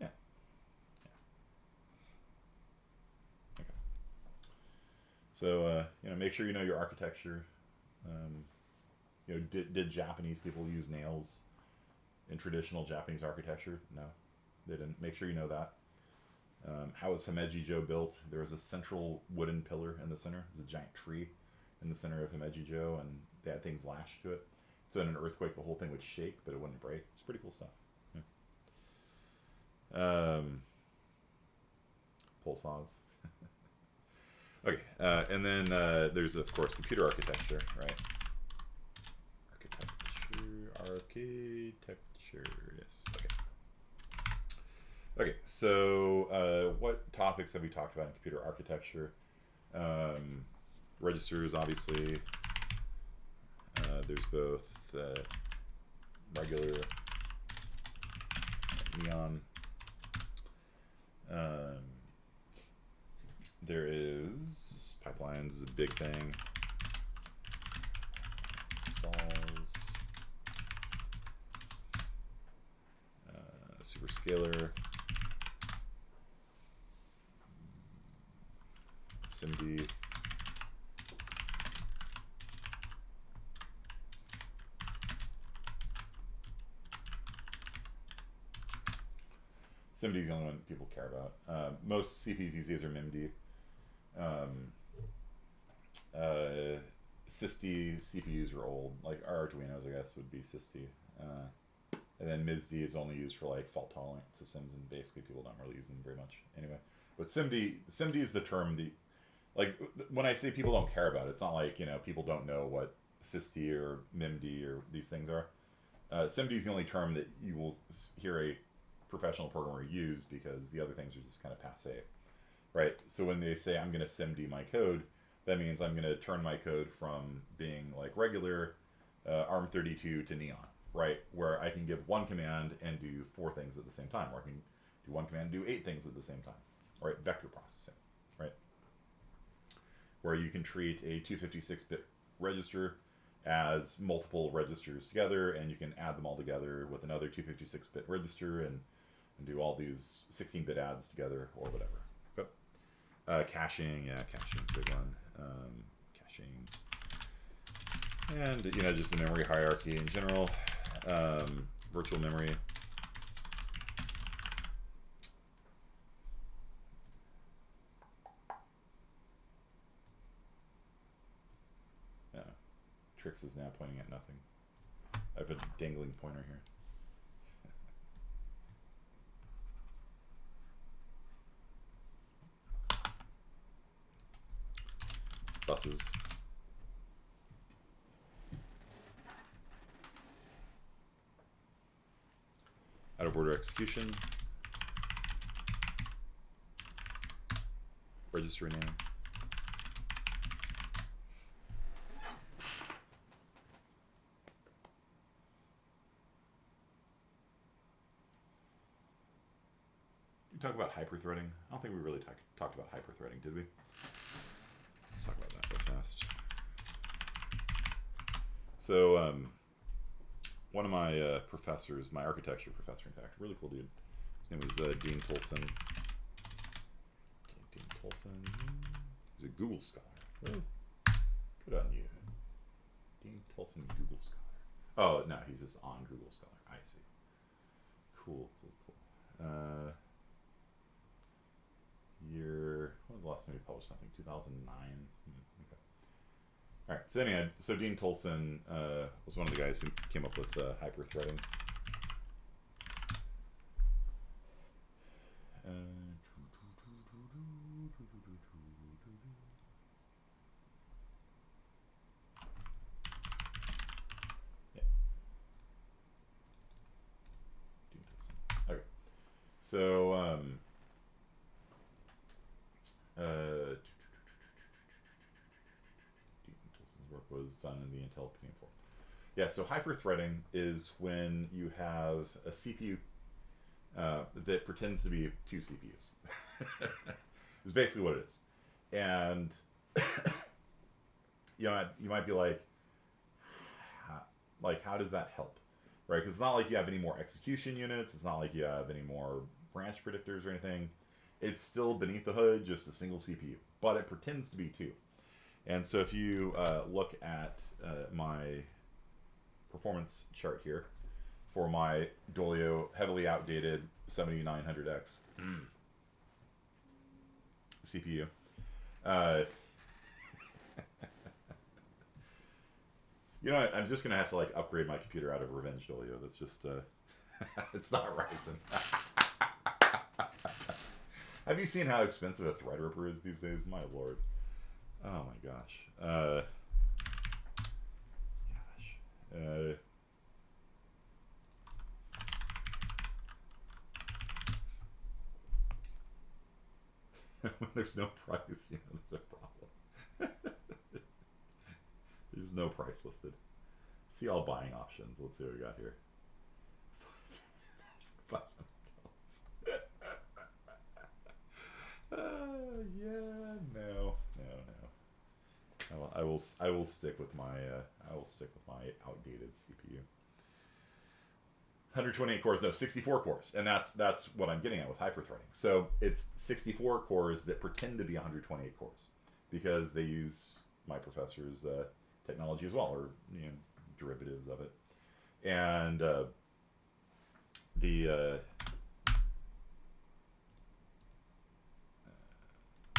S1: Yeah. Okay. So make sure you know your architecture. Did Japanese people use nails in traditional Japanese architecture? No, they didn't. Make sure you know that. How was Himeji-jo built? There was a central wooden pillar in the center. There's a giant tree in the center of Himeji-jo, and they had things lashed to it. So in an earthquake, the whole thing would shake, but it wouldn't break. It's pretty cool stuff. Yeah. Pole saws. Okay, and then there's of course computer architecture, right? Architecture, yes. Okay, so what topics have we talked about in computer architecture? Registers, obviously. There's both regular neon. There is pipelines, is a big thing. balls. Superscalar. SIMD. SIMD is the only one people care about. Most CPUs these days are MIMD. SysD CPUs are old, like our Arduinos, I guess, would be SysD. And then MISD is only used for like fault tolerant systems, and basically people don't really use them very much anyway. But SIMD is the term like when I say people don't care about it, it's not like, you know, people don't know what SysD or MIMD or these things are. SIMD is the only term that you will hear a professional programmer use, because the other things are just kind of passé, right? So when they say I'm going to SIMD my code, that means I'm going to turn my code from being like regular ARM32 to Neon, right? Where I can give one command and do 4 things at the same time, or I can do one command and do 8 things at the same time, right? Vector processing, right? Where you can treat a 256-bit register as multiple registers together, and you can add them all together with another 256-bit register and do all these 16-bit adds together or whatever. Okay. Caching, yeah, caching's a big one. Caching, and you know, just the memory hierarchy in general. Virtual memory. Yeah, trix is now pointing at nothing. I have a dangling pointer here. Buses. Out of order execution. Registry name. You talk about hyperthreading. I don't think we really talked about hyperthreading, did we? Let's talk about that real fast. So, one of my professors, my architecture professor, in fact, really cool dude. His name was Dean Tolson. Dean Tolson. He's a Google scholar. Really? Good on you. Dean Tolson, Google scholar. Oh, no, he's just on Google Scholar. I see. Cool. Year, when was the last time he published something? 2009? Okay. Alright, so anyway, so Dean Tolson was one of the guys who came up with hyperthreading. Yeah. Dean Tolson. Okay. So, work was done in the Intel Pentium 4. Yeah, so hyperthreading is when you have a CPU that pretends to be 2 CPUs. It's basically what it is. And you know, you might be like, how does that help? Right? Because it's not like you have any more execution units. It's not like you have any more branch predictors or anything. It's still beneath the hood, just a single CPU, but it pretends to be 2. And so if you look at my performance chart here for my Dolio heavily outdated 7900X CPU, you know what, I'm just gonna have to like upgrade my computer out of Revenge Dolio. That's just it's not Ryzen. Have you seen how expensive a Threadripper is these days? My lord. Oh my gosh. When there's no price, you know, there's a problem. There's no price listed. See all buying options. Let's see what we got here. Yeah, no. I will stick with my I will stick with my outdated CPU. 128 cores, no, 64 cores, and that's what I'm getting at with hyperthreading. So it's 64 cores that pretend to be 128 cores because they use my professor's technology as well, or derivatives of it, and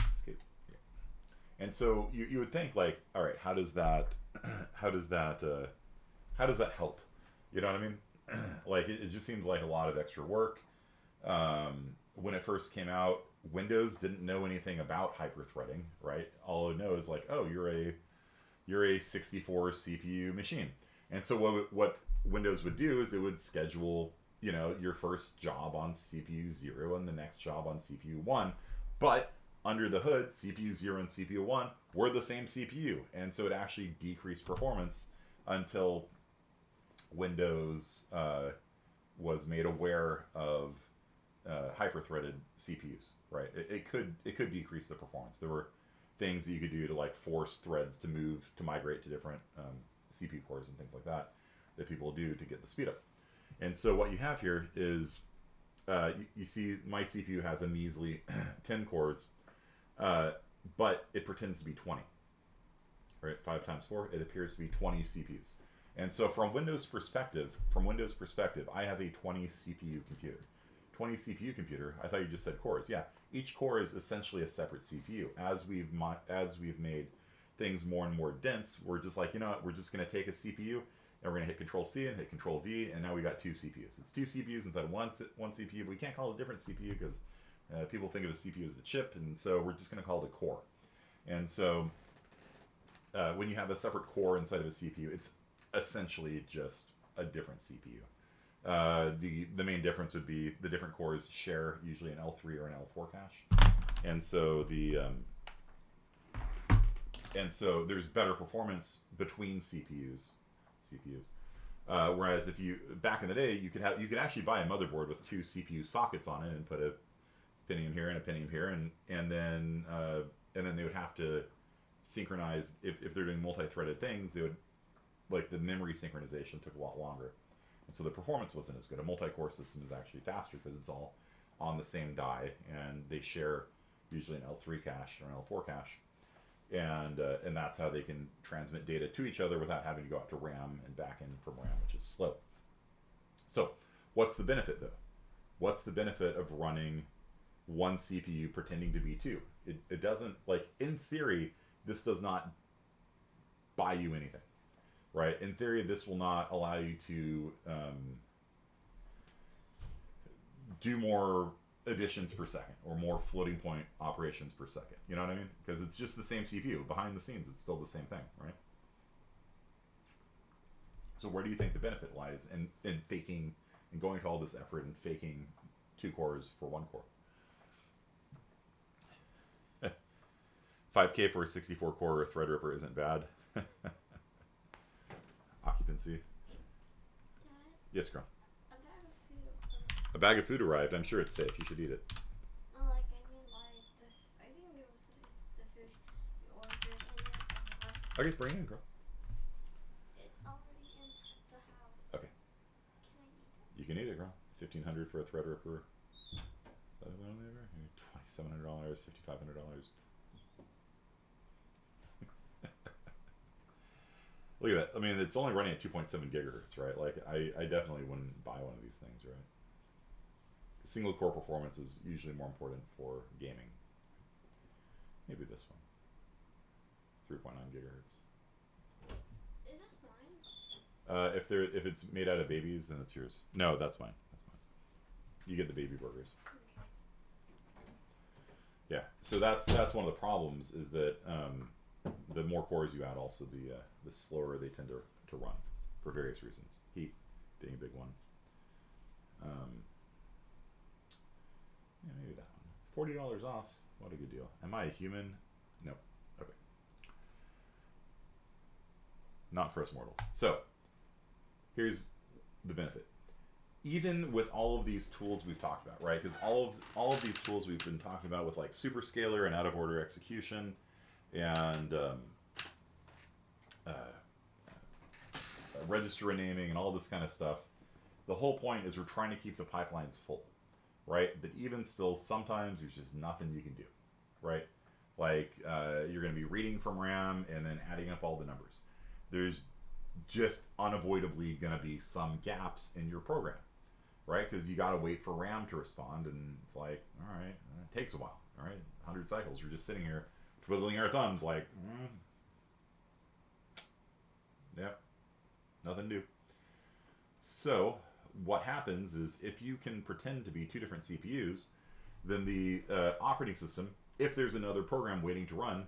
S1: escape. Yeah. And so you would think like, all right, how does that help? You know what I mean? Like it just seems like a lot of extra work. When it first came out, Windows didn't know anything about hyperthreading, right? All it knows is like, oh, you're a 64 CPU machine, and so what Windows would do is it would schedule your first job on CPU 0 and the next job on CPU 1, but under the hood, CPU 0 and CPU 1 were the same CPU, and so it actually decreased performance until Windows was made aware of hyper-threaded CPUs, right? It could decrease the performance. There were things that you could do to like force threads to migrate to different CPU cores and things like that people do to get the speed up. And so what you have here is you see my CPU has a measly 10 cores, but it pretends to be 20. Right, 5 times 4, it appears to be 20 CPUs. And so from Windows perspective, I have a 20 CPU computer. 20 CPU computer, I thought you just said cores. Yeah, each core is essentially a separate CPU. As we've made things more and more dense, we're just like, we're just going to take a CPU and we're going to hit Control C and hit Control V, and now we got 2 CPUs. It's 2 CPUs instead of one CPU, but we can't call it a different CPU because people think of a CPU as the chip, and so we're just going to call it a core. And so when you have a separate core inside of a CPU, it's essentially just a different CPU. The main difference would be the different cores share usually an L3 or an L4 cache, and so there's better performance between CPUs. Whereas if back in the day you could actually buy a motherboard with 2 CPU sockets on it and put a pinion here and a pinion here, and then they would have to synchronize if they're doing multi-threaded things. They would, like, the memory synchronization took a lot longer, and so the performance wasn't as good. A multi-core system is actually faster because it's all on the same die, and they share usually an L3 cache or an L4 cache, and that's how they can transmit data to each other without having to go out to RAM and back in from RAM, which is slow. So what's the benefit, though? What's the benefit of running one CPU pretending to be 2? It doesn't, like, in theory, this does not buy you anything, right? In theory, this will not allow you to do more additions per second or more floating point operations per second. You know what I mean? Because it's just the same CPU. Behind the scenes, it's still the same thing, right? So where do you think the benefit lies in faking and going to all this effort and faking 2 cores for 1 core? 5K for a 64 core Threadripper isn't bad. Occupancy.
S2: Dad?
S1: Yes, girl.
S2: A bag of food.
S1: A bag of food arrived. I'm sure it's safe. You should eat it.
S2: Oh, like, I mean, like, I think it was the fish you ordered.
S1: Okay, bring it in, girl.
S2: It's already in the house.
S1: Okay.
S2: Can I eat it?
S1: You can eat it, girl. $1,500 for a Threadripper. $2,700, $5,500. Look at that. I mean, it's only running at 2.7 gigahertz, right? Like, I definitely wouldn't buy one of these things, right? Single core performance is usually more important for gaming. Maybe this one. It's 3.9 gigahertz.
S2: Is this mine?
S1: If it's made out of babies, then it's yours. No, that's mine. That's mine. You get the baby burgers.
S2: Okay.
S1: Yeah. So that's one of the problems is that the more cores you add, also the slower they tend to run for various reasons. Heat being a big one. Yeah, maybe that one. $40 off. What a good deal. Am I a human? Nope. Okay. Not for us mortals. So here's the benefit. Even with all of these tools we've talked about, right? Because all of these tools we've been talking about with like superscalar and out of order execution and register renaming and all this kind of stuff. The whole point is we're trying to keep the pipelines full, right? But even still, sometimes there's just nothing you can do, right? Like you're going to be reading from RAM and then adding up all the numbers. There's just unavoidably going to be some gaps in your program, right? Because you got to wait for RAM to respond, and it's like, all right, it takes a while, all right? 100 cycles. We're just sitting here twiddling our thumbs like, yep, nothing new. So what happens is if you can pretend to be two different CPUs, then the operating system, if there's another program waiting to run,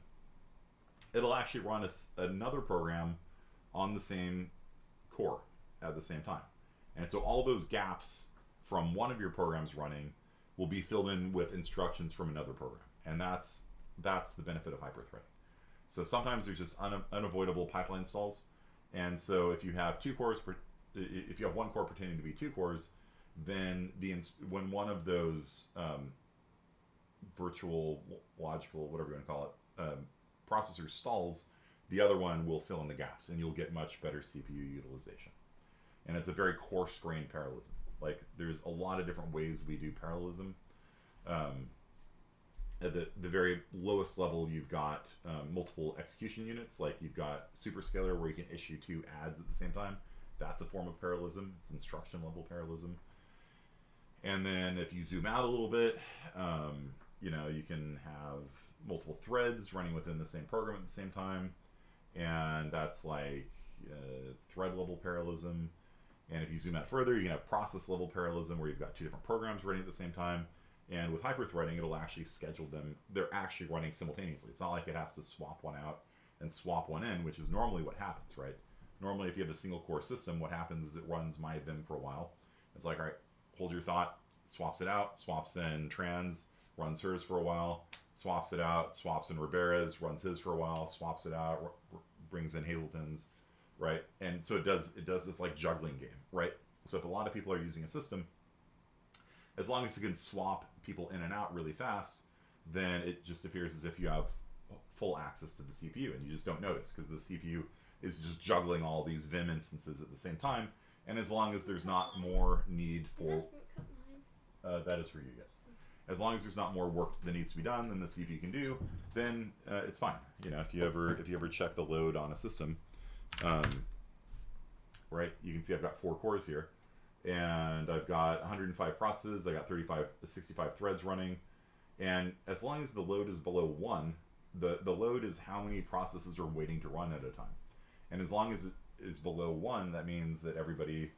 S1: it'll actually run another program on the same core at the same time. And so all those gaps from one of your programs running will be filled in with instructions from another program. And that's the benefit of hyperthreading. So sometimes there's just unavoidable pipeline stalls. And so if you have two cores, if you have one core pretending to be two cores, then when one of those virtual, logical, whatever you want to call it, processor stalls, the other one will fill in the gaps, and you'll get much better CPU utilization. And it's a very coarse-grained parallelism. Like, there's a lot of different ways we do parallelism. At the very lowest level, you've got multiple execution units. Like, you've got superscalar, where you can issue two adds at the same time. That's a form of parallelism. It's instruction-level parallelism. And then if you zoom out a little bit, you can have multiple threads running within the same program at the same time. And that's like thread-level parallelism. And if you zoom out further, you can have process-level parallelism, where you've got two different programs running at the same time. And with hyperthreading, it'll actually schedule them. They're actually running simultaneously. It's not like it has to swap one out and swap one in, which is normally what happens, right? Normally, if you have a single-core system, what happens is it runs my vim for a while. It's like, all right, hold your thought, swaps it out, swaps in trans, runs hers for a while, swaps it out, swaps in Ribera's, runs his for a while, swaps it out, brings in Hazleton's, right? And so it does this like juggling game, right? So if a lot of people are using a system, as long as it can swap people in and out really fast, then it just appears as if you have full access to the CPU, and you just don't notice because the CPU is just juggling all these Vim instances at the same time. And as long as there's not more need for... that is for you, yes. As long as there's not more work that needs to be done than the CPU can do, then it's fine. If you ever check the load on a system, right, you can see I've got 4 cores here, and I've got 105 processes, I got 65 threads running, and as long as the load is below 1, the load is how many processes are waiting to run at a time. And as long as it is below 1, that means that everybody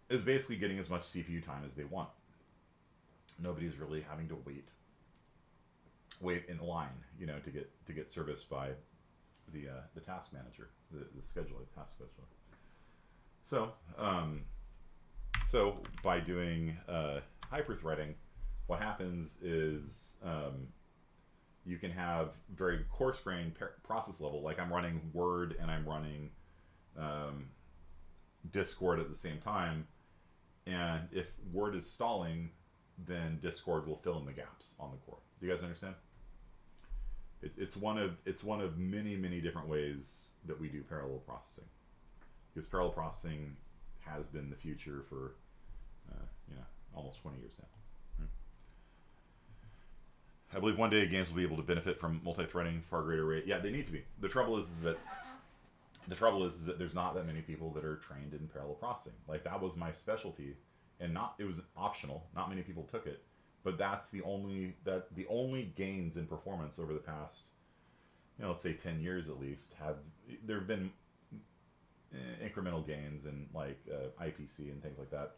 S1: is basically getting as much CPU time as they want. Nobody's really having to wait in line, to get serviced by the task manager, the scheduler, the task scheduler. So by doing hyperthreading, what happens is you can have very coarse-grained process level, like I'm running Word and I'm running Discord at the same time, and if Word is stalling, then Discord will fill in the gaps on the core. Do you guys understand? It's one of many different ways that we do parallel processing, because parallel processing has been the future for almost 20 years now. I believe one day games will be able to benefit from multi-threading far greater rate. Yeah, they need to be. The trouble is that there's not that many people that are trained in parallel processing. Like, that was my specialty, and it was optional. Not many people took it, but that's the only gains in performance over the past, let's say 10 years at least. There have been incremental gains in like IPC and things like that.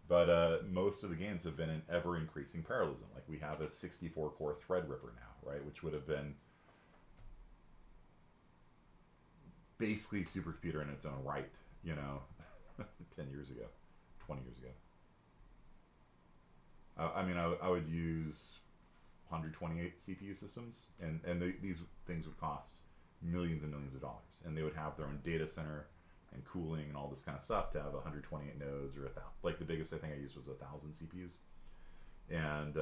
S1: But most of the gains have been in ever-increasing parallelism. Like, we have a 64-core Threadripper now, right? Which would have been basically supercomputer in its own right, 10 years ago, 20 years ago. I would use 128 CPU systems, and these things would cost millions and millions of dollars. And they would have their own data center and cooling and all this kind of stuff to have 128 nodes or 1,000. Like, the biggest I think I used was 1,000 CPUs. And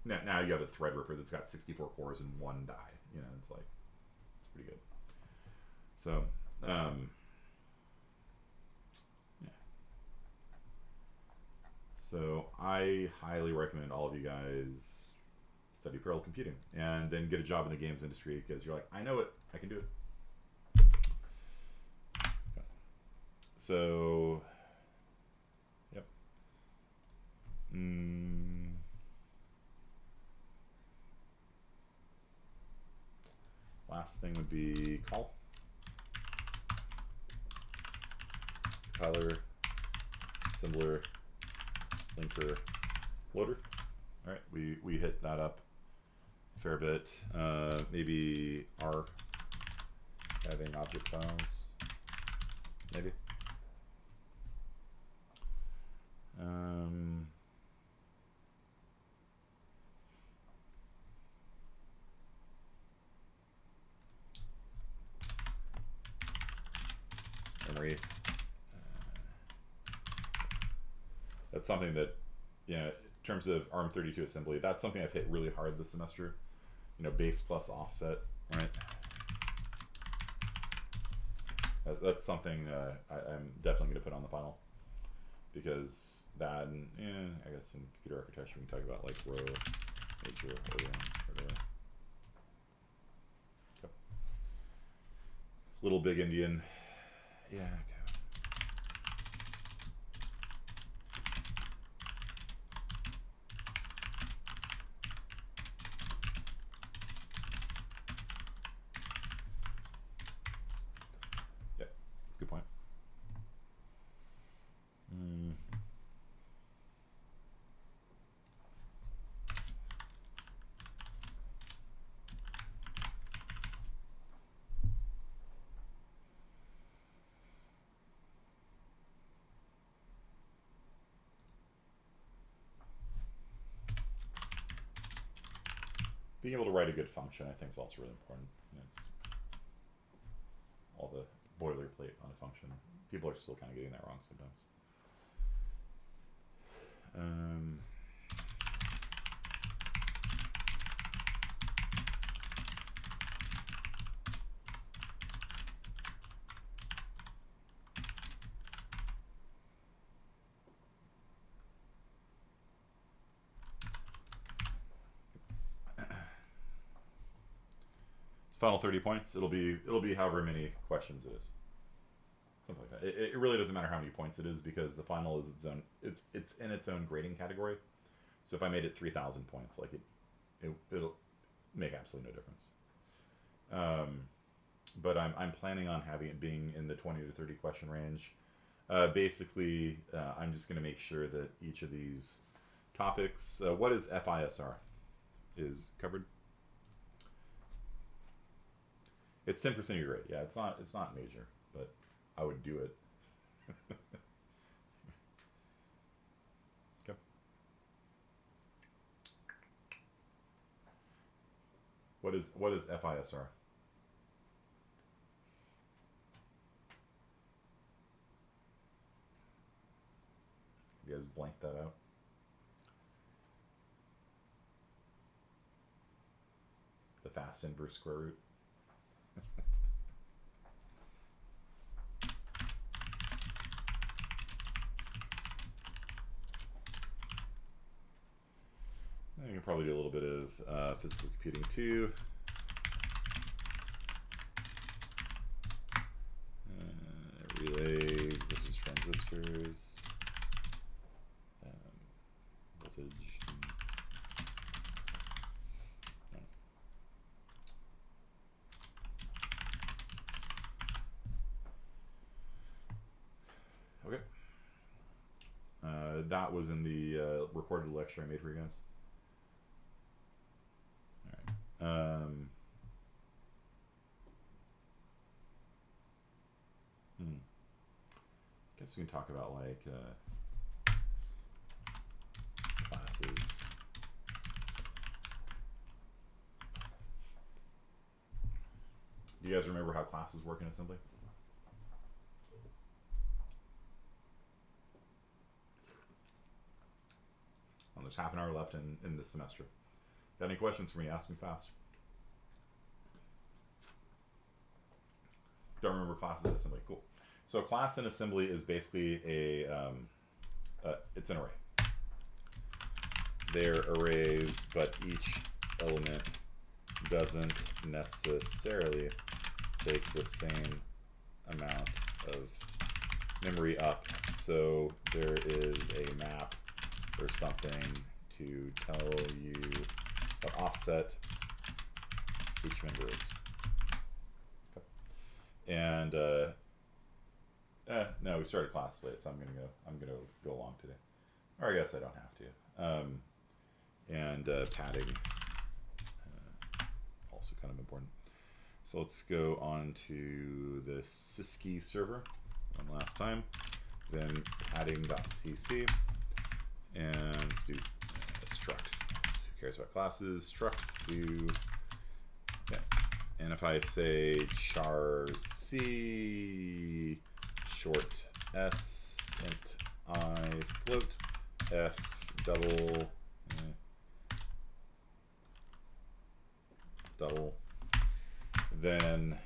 S1: now you have a Threadripper that's got 64 cores and 1 die. It's pretty good. So Yeah. So I highly recommend all of you guys study parallel computing and then get a job in the games industry because you're like, I know it, I can do it. So, yep. Last thing would be call. Compiler, assembler, linker, loader. All right, we hit that up a fair bit. Maybe R, having object files, maybe. Memory. That's something that, you know, in terms of ARM32 assembly, that's something I've hit really hard this semester. You know, base plus offset, right? That's something I'm definitely going to put on the final. Because that, and I guess in computer architecture we can talk about like row, major, order, whatever. Okay. Little big Indian. Yeah, okay. Yeah, that's a good point. Being able to write a good function, I think, is also really important. You know, it's all the boilerplate on a function. People are still kind of getting that wrong sometimes. Final 30 points. It'll be however many questions it is. Something like that. It really doesn't matter how many points it is because the final is its own. It's in its own grading category. So if I made it 3,000 points, like it'll make absolutely no difference. But I'm planning on having it being in the 20 to 30 question range. Basically, I'm just going to make sure that each of these topics. What is FISR? Is covered. It's 10% of your grade. Yeah, it's not major, but I would do it. Okay. What is FISR? You guys blank that out. The fast inverse square root. You can probably do a little bit of physical computing too. Relays versus transistors. Voltage. Okay. That was in the recorded lecture I made for you guys. All right. Guess we can talk about like classes. Do you guys remember how classes work in assembly? Well, there's half an hour left in this semester. Got any questions for me? Ask me fast. Don't remember classes in assembly. Cool. So a class in assembly is basically it's an array. They're arrays, but each element doesn't necessarily take the same amount of memory up. So there is a map or something to tell you what offset each member is. Okay. And no, we started class late, so I'm gonna go along today. Or I guess I don't have to. Padding, also kind of important. So let's go on to the Siski server one last time. Then padding.cc, and let's do struct. Who cares about classes? Struct do. Yeah. And if I say char c short s int I float f double then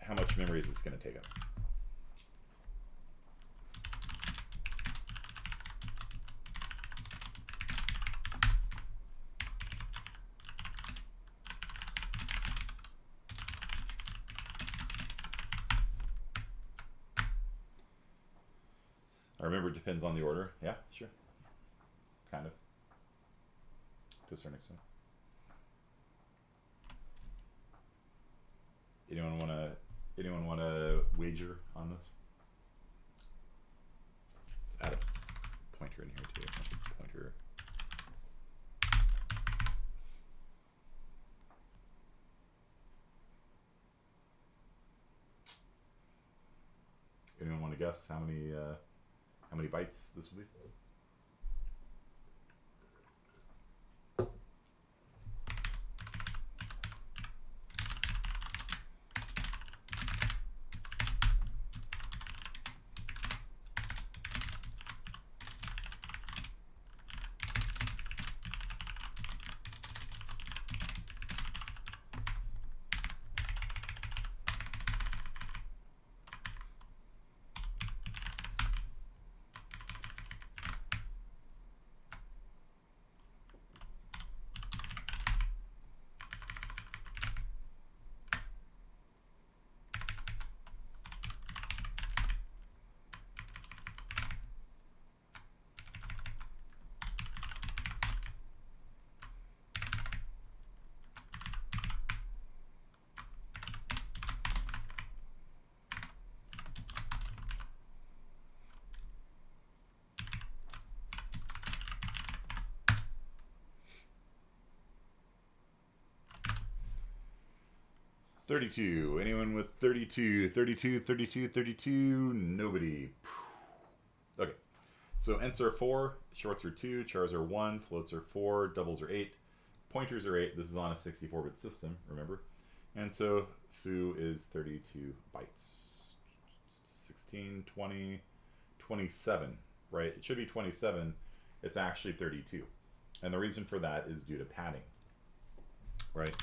S1: how much memory is this going to take up? I remember it depends on the order. Yeah, sure. Kind of. To a certain extent. Anyone wanna wager on this? Let's add a pointer in here too. Pointer. Anyone want to guess how many bytes this will be? $32. Anyone with 32? 32, 32, 32? Nobody. Okay. So ints are 4, shorts are 2, chars are 1, floats are 4, doubles are 8, pointers are 8. This is on a 64-bit system, remember? And so foo is 32 bytes. 16, 20, 27, right? It should be 27. It's actually 32. And the reason for that is due to padding, right?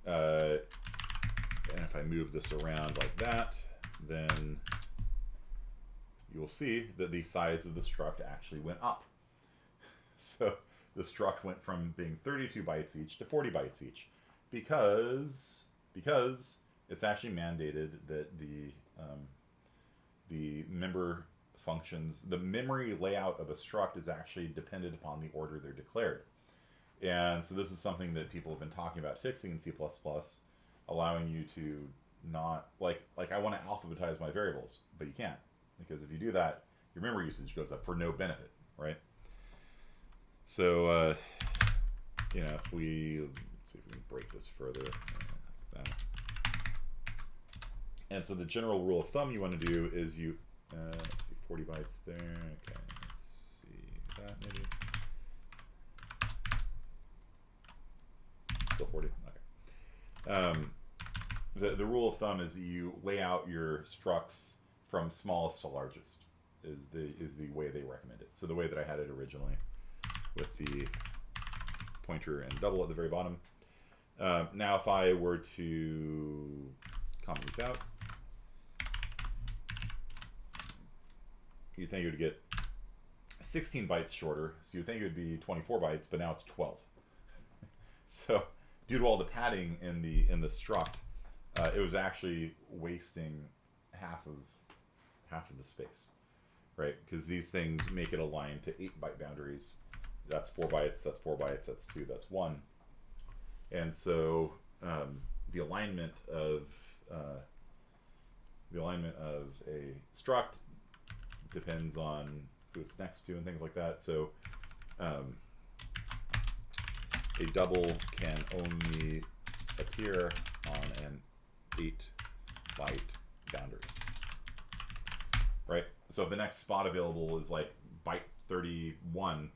S1: And if I move this around like that, then you'll see that the size of the struct actually went up. So the struct went from being 32 bytes each to 40 bytes each, because it's actually mandated that the member functions, the memory layout of a struct is actually dependent upon the order they're declared. And so this is something that people have been talking about fixing in C++, allowing you to not, like I want to alphabetize my variables, but you can't, because if you do that, your memory usage goes up for no benefit, right? So, if we, let's see if we can break this further. And so the general rule of thumb you want to do is you, let's see, 40 bytes there. Okay, let's see that maybe. Still 40. Okay. The rule of thumb is you lay out your structs from smallest to largest is the way they recommend it. So the way that I had it originally, with the pointer and double at the very bottom. Now if I were to comment these out. You'd think it would get 16 bytes shorter, so you'd think it would be 24 bytes, but now it's 12. So due to all the padding in the struct, it was actually wasting half of the space, right? Because these things make it align to 8-byte boundaries. That's 4 bytes. That's 4 bytes. That's 2. That's 1. And so the alignment of a struct depends on who it's next to and things like that. So a double can only appear on an 8-byte boundary, right? So if the next spot available is like byte 31,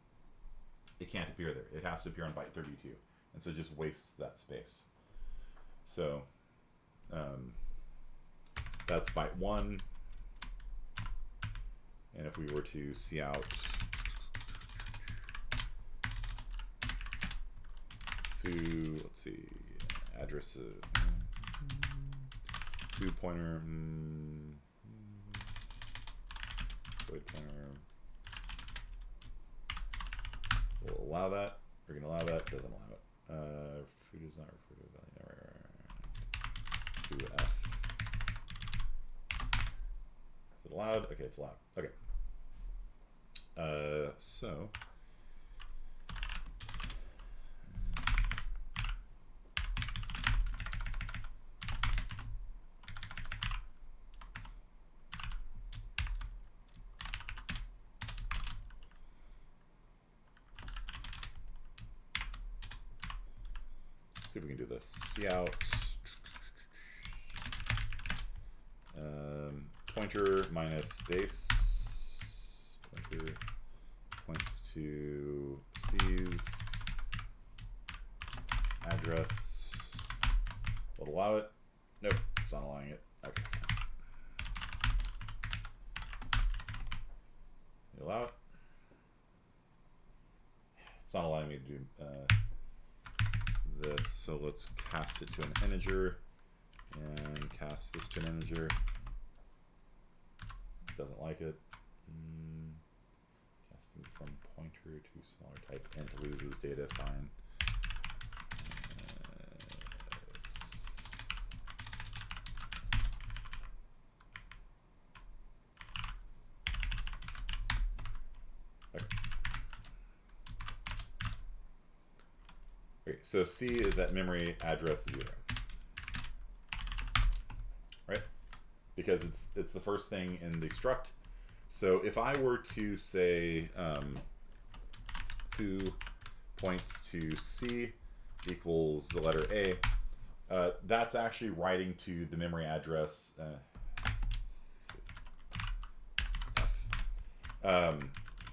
S1: it can't appear there. It has to appear on byte 32, and so it just wastes that space. So that's byte 1, and if we were to see out foo, let's see, address foo pointer, void pointer, we'll allow that. We're going to allow that. Doesn't allow it. Foo does not refer to a value. Foo f. Is it allowed? Okay, it's allowed. Okay. So let's see if we can do this. Cout pointer minus base. Pointer points to C's address. Will it allow it? Nope, it's not allowing it. Okay. You allow it? It's not allowing me to do this, so let's cast it to an integer and cast this to an integer. Doesn't like it. Casting from pointer to smaller type, int loses data, fine. Okay, so C is at memory address 0, right? Because it's the first thing in the struct. So if I were to say foo points to C equals the letter A, that's actually writing to the memory address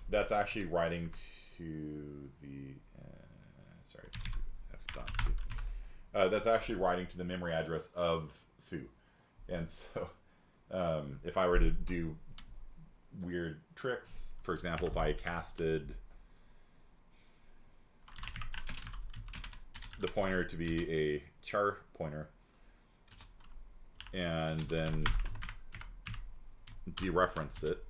S1: that's actually writing to the f.c. That's actually writing to the memory address of foo. And so if I were to do weird tricks, for example, if I casted the pointer to be a char pointer and then dereferenced it,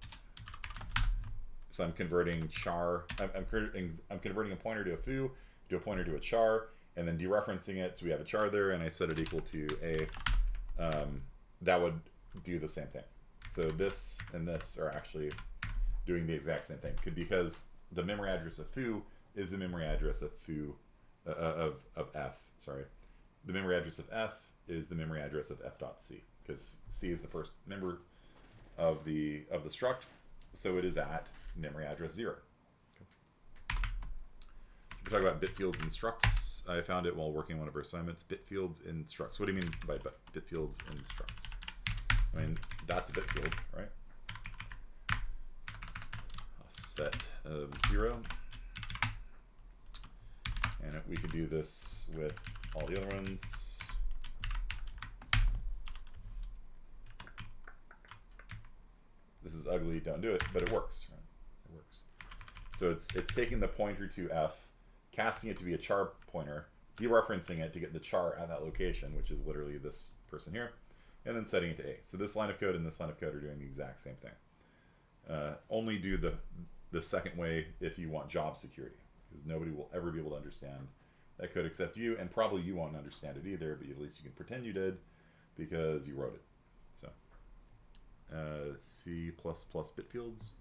S1: so I'm converting char, I'm converting a pointer to a foo, to a pointer to a char, and then dereferencing it, so we have a char there, and I set it equal to a, that would do the same thing. So this and this are actually doing the exact same thing, because the memory address of foo is the memory address of foo, of f, sorry. The memory address of f is the memory address of f.c, because c is the first member of the struct, so it is at memory address 0. We're talking about bit fields and structs. I found it while working on one of our assignments. Bit fields and structs. What do you mean by bit fields and structs? I mean, that's a bit field, right? Offset of 0. And we could do this with all the other ones. This is ugly, don't do it, but it works, right? It works. So it's taking the pointer to f, casting it to be a char pointer, dereferencing it to get the char at that location, which is literally this person here, and then setting it to A. So this line of code and this line of code are doing the exact same thing. Only do the second way if you want job security, because nobody will ever be able to understand that code except you, and probably you won't understand it either, but at least you can pretend you did because you wrote it. So C++ bit fields.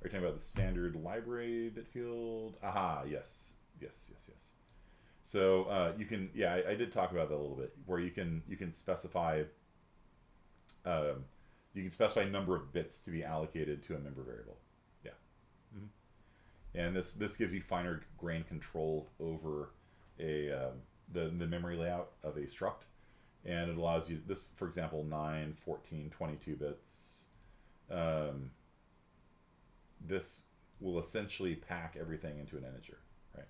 S1: Are you talking about the standard library bit field? Aha, yes. So you can, yeah, I did talk about that a little bit, where you can specify number of bits to be allocated to a member variable. Yeah. And this gives you finer grained control over the memory layout of a struct, and it allows you this, for example, 9, 14, 22 bits. This will essentially pack everything into an integer, right?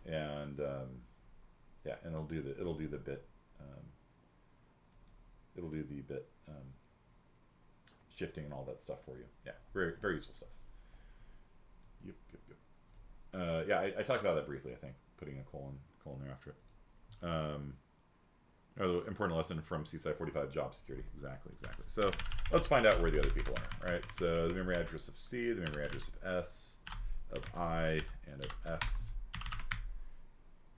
S1: And yeah, and it'll do the bit shifting and all that stuff for you. Yeah, very very useful stuff. Yep. Yeah, I talked about that briefly, I think, putting a colon there after it. Another important lesson from CSI 45, job security. Exactly. So let's find out where the other people are, right? So the memory address of C, the memory address of S, of I, and of F.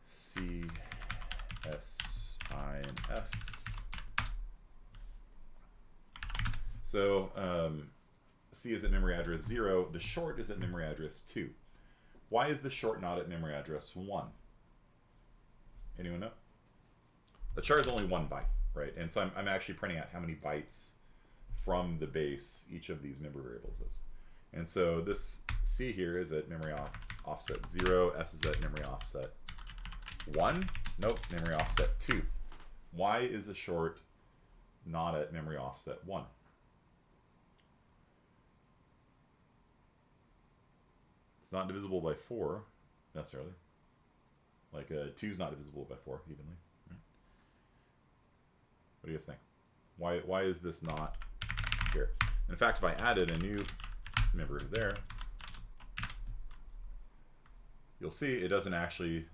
S1: C, S, I, and F. So C is at memory address 0. The short is at memory address 2. Why is the short not at memory address 1? Anyone know? The char is only 1 byte, right? And so I'm actually printing out how many bytes from the base each of these member variables is. And so this C here is at memory offset 0. S is at memory offset 1. Nope, memory offset 2. Why is the short not at memory offset 1? It's not divisible by 4 necessarily. Like 2 is not divisible by 4 evenly. Right? What do you guys think? Why is this not here? In fact, if I added a new member there, you'll see it doesn't actually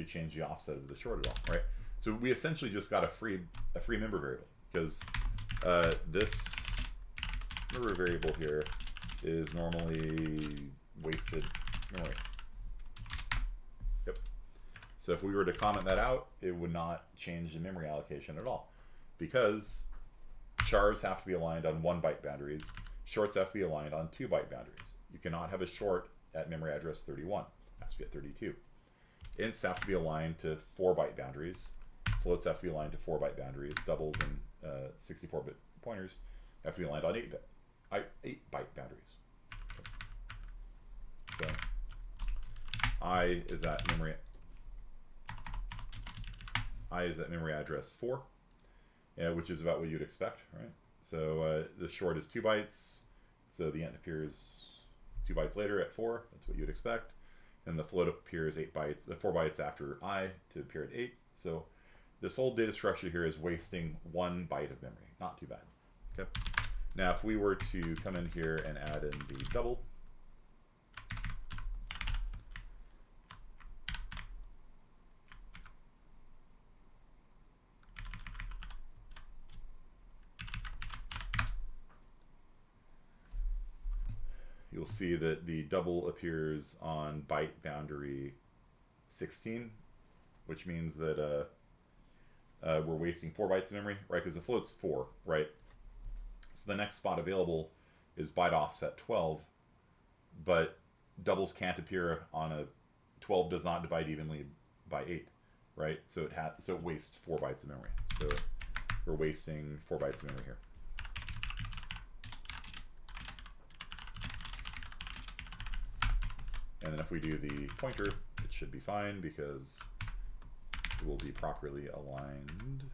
S1: change the offset of the short at all, right? So we essentially just got a free member variable, because this member variable here is normally wasted memory. Yep. So if we were to comment that out, it would not change the memory allocation at all, because chars have to be aligned on 1 byte boundaries, shorts have to be aligned on 2 byte boundaries. You cannot have a short at memory address 31. It has to be at 32. Ints have to be aligned to 4 byte boundaries. Floats have to be aligned to 4 byte boundaries. Doubles and 64-bit pointers have to be aligned on 8 byte boundaries. So I is at memory address 4, which is about what you'd expect, right? So the short is 2 bytes, so the int appears 2 bytes later at 4. That's what you'd expect. And the float appears 4 bytes after I to appear at 8. So this whole data structure here is wasting 1 byte of memory. Not too bad. Okay. Now, if we were to come in here and add in the double, you'll see that the double appears on byte boundary 16, which means that we're wasting 4 bytes of memory, right? Because the float's 4, right? So the next spot available is byte offset 12, but doubles can't appear on a 12 does not divide evenly by 8, right? So it wastes 4 bytes of memory. So we're wasting 4 bytes of memory here. And then if we do the pointer, it should be fine because it will be properly aligned.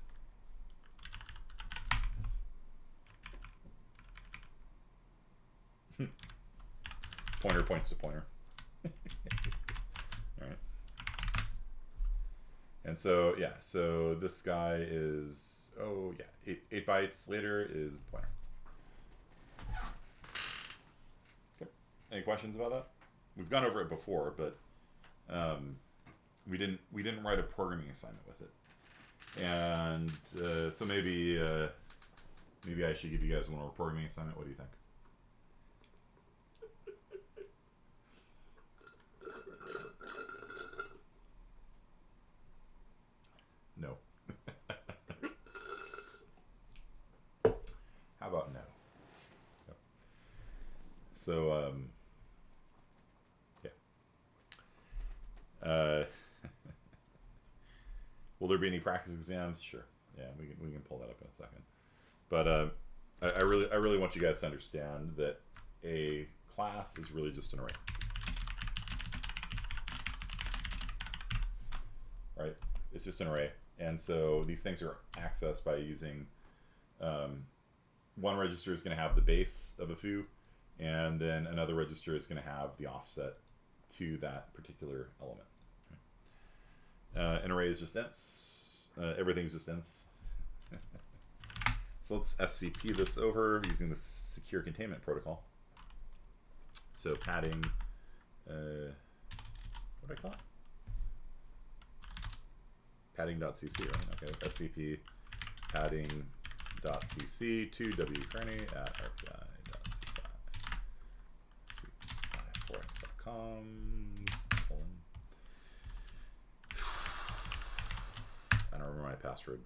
S1: Pointer points to pointer. All right. And so, yeah, so this guy is, 8 bytes later is the pointer. Okay. Any questions about that? We've gone over it before, but we didn't write a programming assignment with it, and so maybe I should give you guys one more programming assignment. What do you think? No. How about no? Yep. So yeah. Will there be any practice exams? Sure. Yeah, we can pull that up in a second. But I really want you guys to understand that a class is really just an array, right? It's just an array, and so these things are accessed by using one register is going to have the base of a foo, and then another register is going to have the offset to that particular element. An array is just ints. Everything's just ints. So let's SCP this over using the secure containment protocol. So padding, what do I call it? Padding.cc, right? Okay, SCP padding.cc to wkearney@rpi.cci4x.com. I don't remember my password.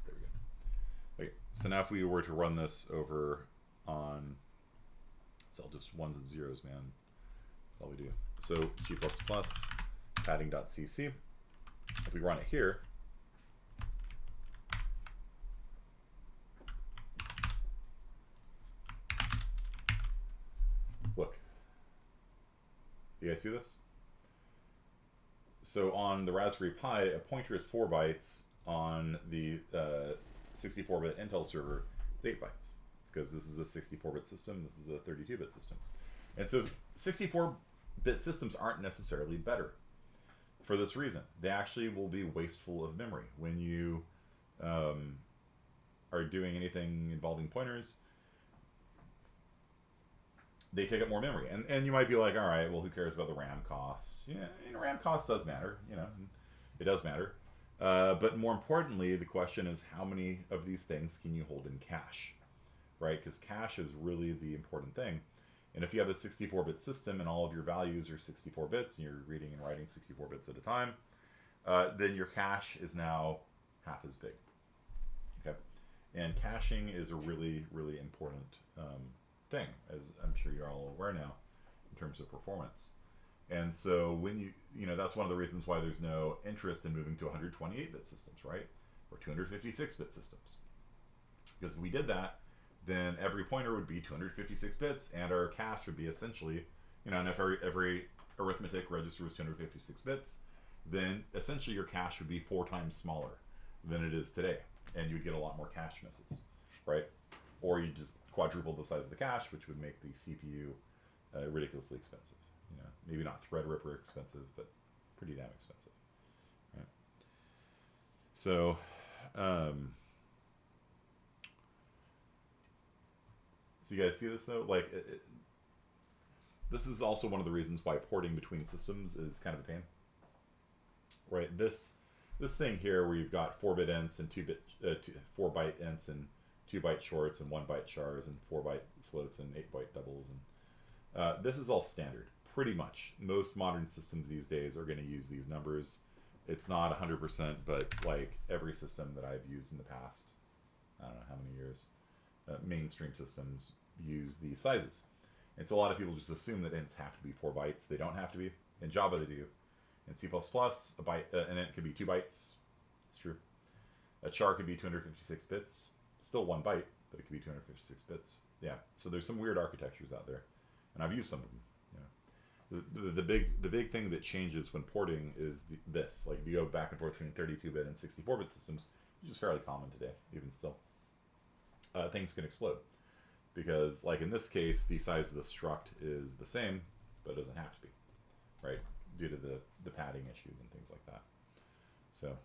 S1: There we go. Okay, so now if we were to run this over on, it's all just ones and zeros, man. That's all we do. So G++ padding.cc. If we run it here, look. You guys see this? So on the Raspberry Pi, a pointer is 4 bytes. On the 64-bit Intel server, it's 8 bytes. It's because this is a 64-bit system, this is a 32-bit system. And so 64-bit systems aren't necessarily better for this reason. They actually will be wasteful of memory. When you are doing anything involving pointers, they take up more memory. And you might be like, all right, well, who cares about the RAM cost? Yeah, RAM cost does matter, it does matter. But more importantly, the question is how many of these things can you hold in cache, right? Because cache is really the important thing. And if you have a 64-bit system and all of your values are 64 bits and you're reading and writing 64 bits at a time, then your cache is now half as big. Okay, and caching is a really, really important thing, as I'm sure you're all aware now, in terms of performance. And so when you that's one of the reasons why there's no interest in moving to 128-bit systems, right? Or 256-bit systems. Because if we did that, then every pointer would be 256 bits, and our cache would be essentially, and if every arithmetic register was 256 bits, then essentially your cache would be 4 times smaller than it is today, and you'd get a lot more cache misses, right? Or you just quadruple the size of the cache, which would make the CPU ridiculously expensive. Maybe not Threadripper expensive, but pretty damn expensive, right? So, so you guys see this though? Like, this is also one of the reasons why porting between systems is kind of a pain, right? This thing here, where you've got 4-bit ints and 4-byte ints and 2-byte shorts and 1-byte chars and 4-byte floats and 8-byte doubles, and this is all standard. Pretty much most modern systems these days are going to use these numbers. It's not 100%, but like every system that I've used in the past, I don't know how many years, mainstream systems use these sizes. And so a lot of people just assume that ints have to be 4 bytes. They don't have to be. In Java they do. In C++, an int could be 2 bytes. It's true. A char could be 256 bits. Still 1 byte, but it could be 256 bits. Yeah, so there's some weird architectures out there. And I've used some of them. The big thing that changes when porting is this. Like, if you go back and forth between 32-bit and 64-bit systems, which is fairly common today, even still, things can explode. Because, like in this case, the size of the struct is the same, but it doesn't have to be, right? Due to the padding issues and things like that. So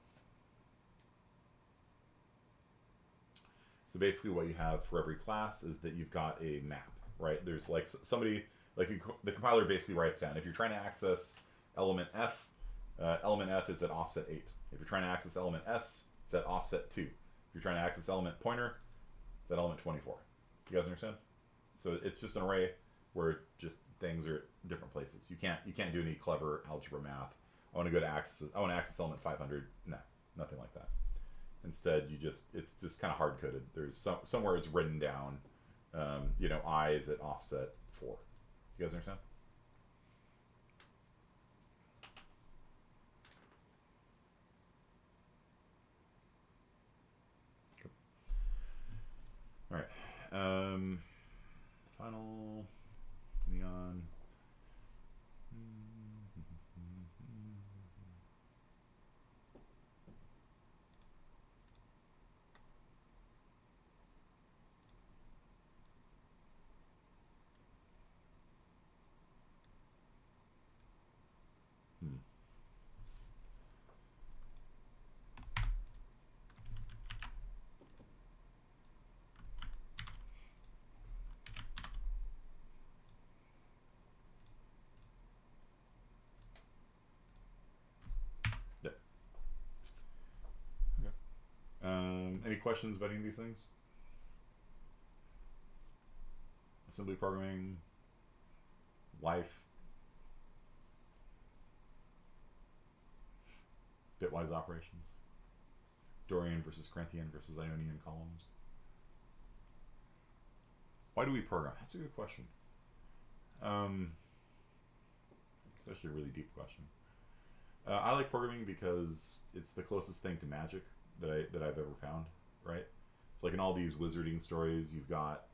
S1: So basically what you have for every class is that you've got a map, right? There's like somebody, like the compiler basically writes down, if you're trying to access element F is at offset 8. If you're trying to access element S, it's at offset 2. If you're trying to access element pointer, it's at element 24. You guys understand? So it's just an array where just things are at different places. You can't do any clever algebra math. I want to access element 500. No, nothing like that. Instead, it's just kind of hard coded. There's somewhere it's written down. I is at offset 4. You guys understand? Cool. All right. Final neon. Any questions about any of these things? Assembly programming, life, bitwise operations, Dorian versus Corinthian versus Ionian columns. Why do we program? That's a good question. It's actually a really deep question. I like programming because it's the closest thing to magic that I've ever found. Right? It's like in all these wizarding stories, you've got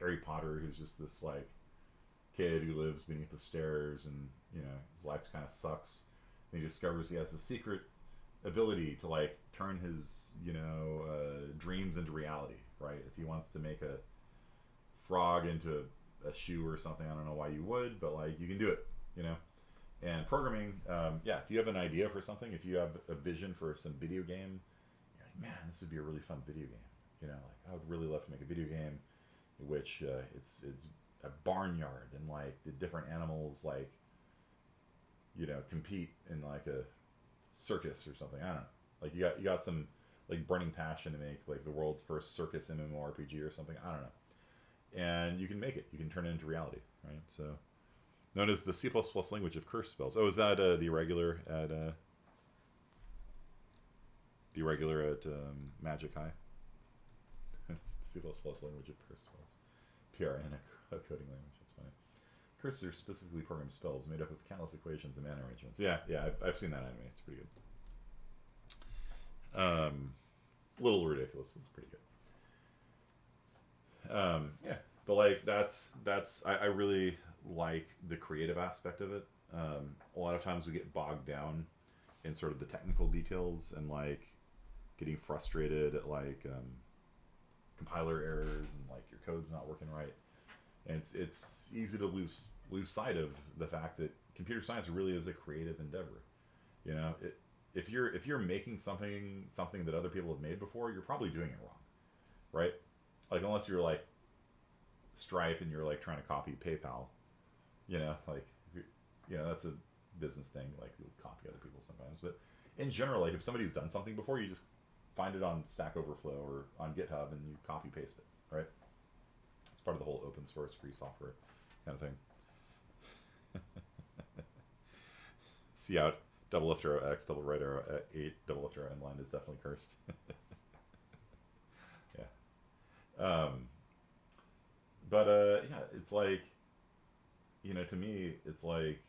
S1: Harry Potter, who's just this like kid who lives beneath the stairs, and his life kind of sucks. And he discovers he has the secret ability to like turn his dreams into reality. Right? If he wants to make a frog into a shoe or something, I don't know why you would, but like you can do it. And programming, if you have an idea for something, if you have a vision for some video game, you're like, man, this would be a really fun video game. I would really love to make a video game in which it's a barnyard and like the different animals like compete in like a circus or something. I don't know. Like you got some like burning passion to make like the world's first circus MMORPG or something. I don't know. And you can make it. You can turn it into reality, right? So, known as the C++ language of curse spells. Oh, is that the irregular at Magic High? It's the C++ language of curse spells. PRN, a coding language. That's funny. Curses are specifically programmed spells made up of countless equations and mana arrangements. Yeah, I've seen that anime. It's pretty good. A little ridiculous, but it's pretty good. Yeah, but like that's I really like the creative aspect of it. A lot of times we get bogged down in sort of the technical details and like getting frustrated at like compiler errors and like your code's not working right, and it's easy to lose sight of the fact that computer science really is a creative endeavor. If you're making something that other people have made before, you're probably doing it wrong, right? Like unless you're like Stripe and you're like trying to copy PayPal, like that's a business thing. Like you'll copy other people sometimes, but in general, like if somebody's done something before, you just find it on Stack Overflow or on GitHub and you copy paste it, right? It's part of the whole open source free software kind of thing. See out, double left arrow X, double right arrow 8, double left arrow end line is definitely cursed. Yeah. But yeah, it's like, to me, it's like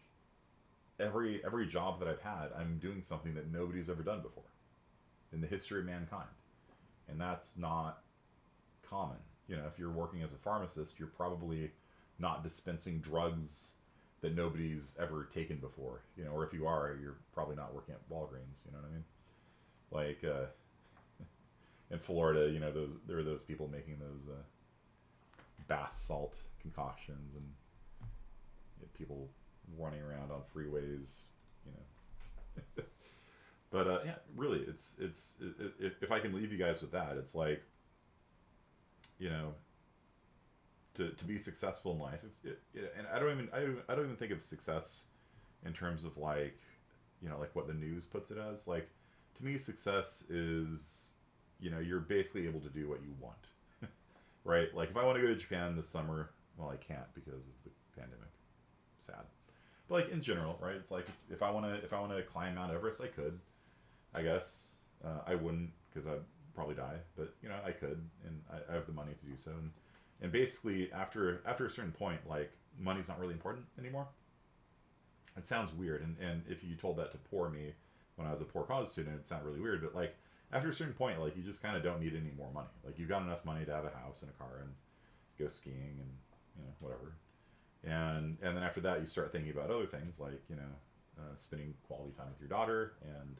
S1: every job that I've had, I'm doing something that nobody's ever done before in the history of mankind. And that's not common. If you're working as a pharmacist, you're probably not dispensing drugs that nobody's ever taken before. Or if you are, you're probably not working at Walgreens. You know what I mean? Like in Florida, there are those people making those bath salt concoctions and people running around on freeways, But yeah, really, if I can leave you guys with that, it's like, you know, to be successful in life. And I don't even think of success in terms of like, you know, like what the news puts it as. Like, to me, success is, you know, you're basically able to do what you want, right? Like if I want to go to Japan this summer, well, I can't because of the pandemic. Sad. But like in general, right? It's like if I want to climb Mount Everest, I could. I guess I wouldn't because I'd probably die, but you know I could, and I have the money to do so. And basically, after a certain point, like money's not really important anymore. It sounds weird, and if you told that to poor me when I was a poor college student, it'd sound really weird. But like after a certain point, like you just kind of don't need any more money. Like you've got enough money to have a house and a car and go skiing and you know whatever. And then after that, you start thinking about other things like you know spending quality time with your daughter and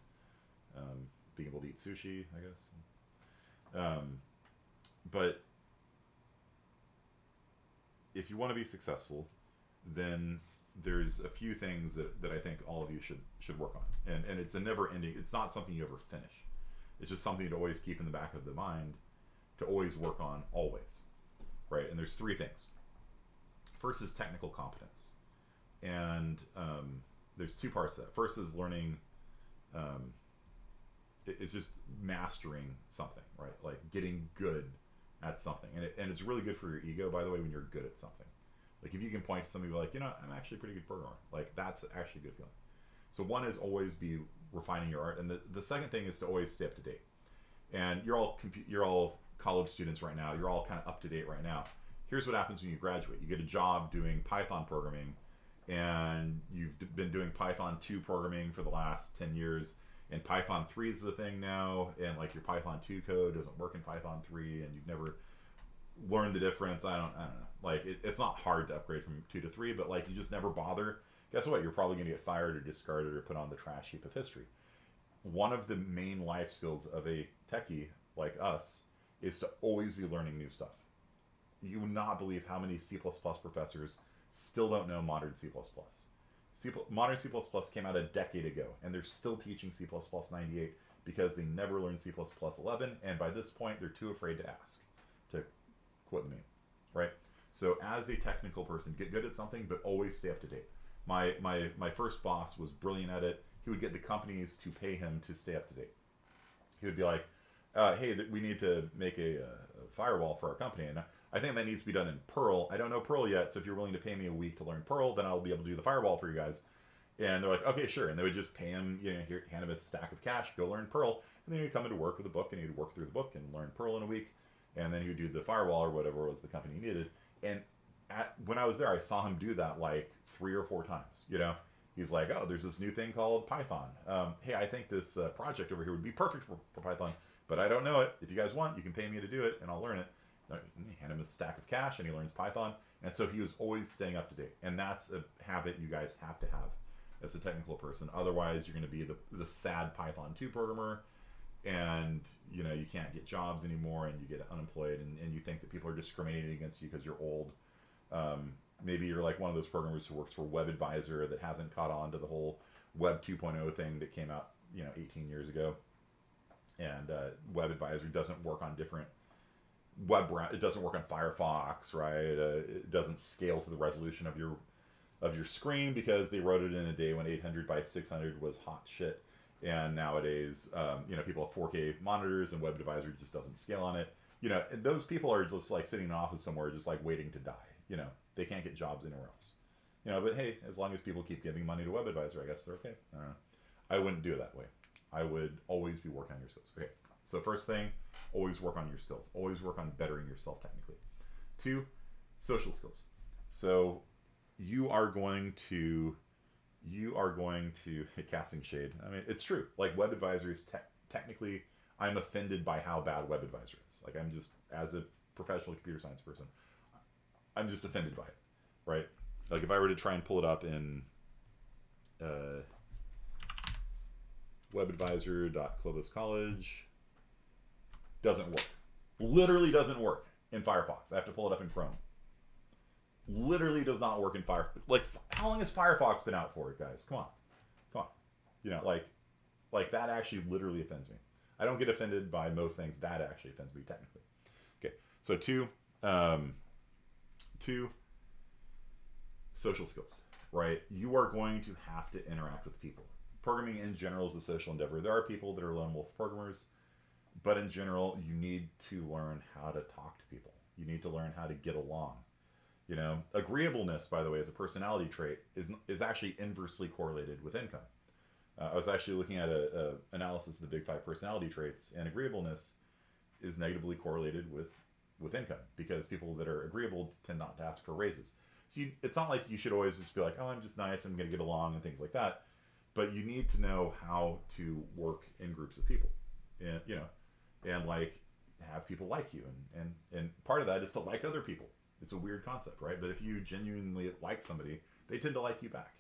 S1: being able to eat sushi, I guess. But if you want to be successful, then there's a few things that I think all of you should work on. And it's a never ending, it's not something you ever finish. It's just something to always keep in the back of the mind, to always work on, always. Right? And there's three things. First is technical competence. And there's two parts to that. First is learning, it's just mastering something, right? Like getting good at something. And it's really good for your ego, by the way, when you're good at something. Like if you can point to somebody like, you know, I'm actually a pretty good programmer. Like that's actually a good feeling. So one is always be refining your art. And the second thing is to always stay up to date. And you're all college students right now. You're all kind of up to date right now. Here's what happens when you graduate. You get a job doing Python programming, and you've been doing Python 2 programming for the last 10 years, and Python 3 is the thing now, and like your Python 2 code doesn't work in Python 3, and you've never learned the difference. I don't know. Like it's not hard to upgrade from 2 to 3, but like you just never bother. Guess what? You're probably going to get fired or discarded or put on the trash heap of history. One of the main life skills of a techie like us is to always be learning new stuff. You would not believe how many C++ professors still don't know modern C++. Modern C++ came out a decade ago, and they're still teaching C++ 98 because they never learned C++ 11, and by this point, they're too afraid to ask, to quote the meme, right? So as a technical person, get good at something, but always stay up to date. My first boss was brilliant at it. He would get the companies to pay him to stay up to date. He would be like, hey, we need to make a firewall for our company, and I think that needs to be done in Perl. I don't know Perl yet, so if you're willing to pay me a week to learn Perl, then I'll be able to do the firewall for you guys. And they're like, okay, sure. And they would just pay him, you know, hand him a stack of cash, go learn Perl, and then he'd come into work with a book, and he'd work through the book and learn Perl in a week, and then he would do the firewall or whatever was the company needed. And when I was there, I saw him do that like 3 or 4 times, you know. He's like, oh, there's this new thing called Python. Hey, I think this project over here would be perfect for Python, but I don't know it. If you guys want, you can pay me to do it, and I'll learn it. Hand him a stack of cash, and he learns Python. And so he was always staying up to date. And that's a habit you guys have to have as a technical person. Otherwise, you're going to be the sad Python 2 programmer, and you know you can't get jobs anymore, and you get unemployed, and you think that people are discriminating against you because you're old. Maybe you're like one of those programmers who works for WebAdvisor that hasn't caught on to the whole Web 2.0 thing that came out, you know, 18 years ago. And WebAdvisor doesn't work on different it doesn't work on Firefox, right? It doesn't scale to the resolution of your screen because they wrote it in a day when 800 by 600 was hot shit. And nowadays, you know, people have 4K monitors, and WebAdvisor just doesn't scale on it. You know, and those people are just like sitting in an office somewhere, just like waiting to die. You know, they can't get jobs anywhere else. You know, but hey, as long as people keep giving money to WebAdvisor, I guess they're okay. I don't know. I wouldn't do it that way. I would always be working on your skills. Okay. So first thing, always work on your skills. Always work on bettering yourself technically. 2, social skills. So you are going to casting shade. I mean, it's true. Like WebAdvisor is technically, I'm offended by how bad WebAdvisor is. Like I'm just, as a professional computer science person, I'm just offended by it, right? Like if I were to try and pull it up in webadvisor.clovis College, doesn't work. Literally doesn't work in Firefox. I have to pull it up in Chrome. Literally does not work in Firefox. Like, how long has Firefox been out for, guys? Come on. You know, like, Like that actually literally offends me. I don't get offended by most things. That actually offends me technically. Okay, so two social skills, right? You are going to have to interact with people. Programming in general is a social endeavor. There are people that are lone wolf programmers, but in general, you need to learn how to talk to people. You need to learn how to get along. You know, agreeableness, by the way, as a personality trait, is actually inversely correlated with income. I was actually looking at a analysis of the big five personality traits, and agreeableness is negatively correlated with income because people that are agreeable tend not to ask for raises. So it's not like you should always just be like, oh, I'm just nice, I'm going to get along, and things like that. But you need to know how to work in groups of people, and and like have people like you, and part of that is to like other people. It's a weird concept, right? But if you genuinely like somebody, they tend to like you back,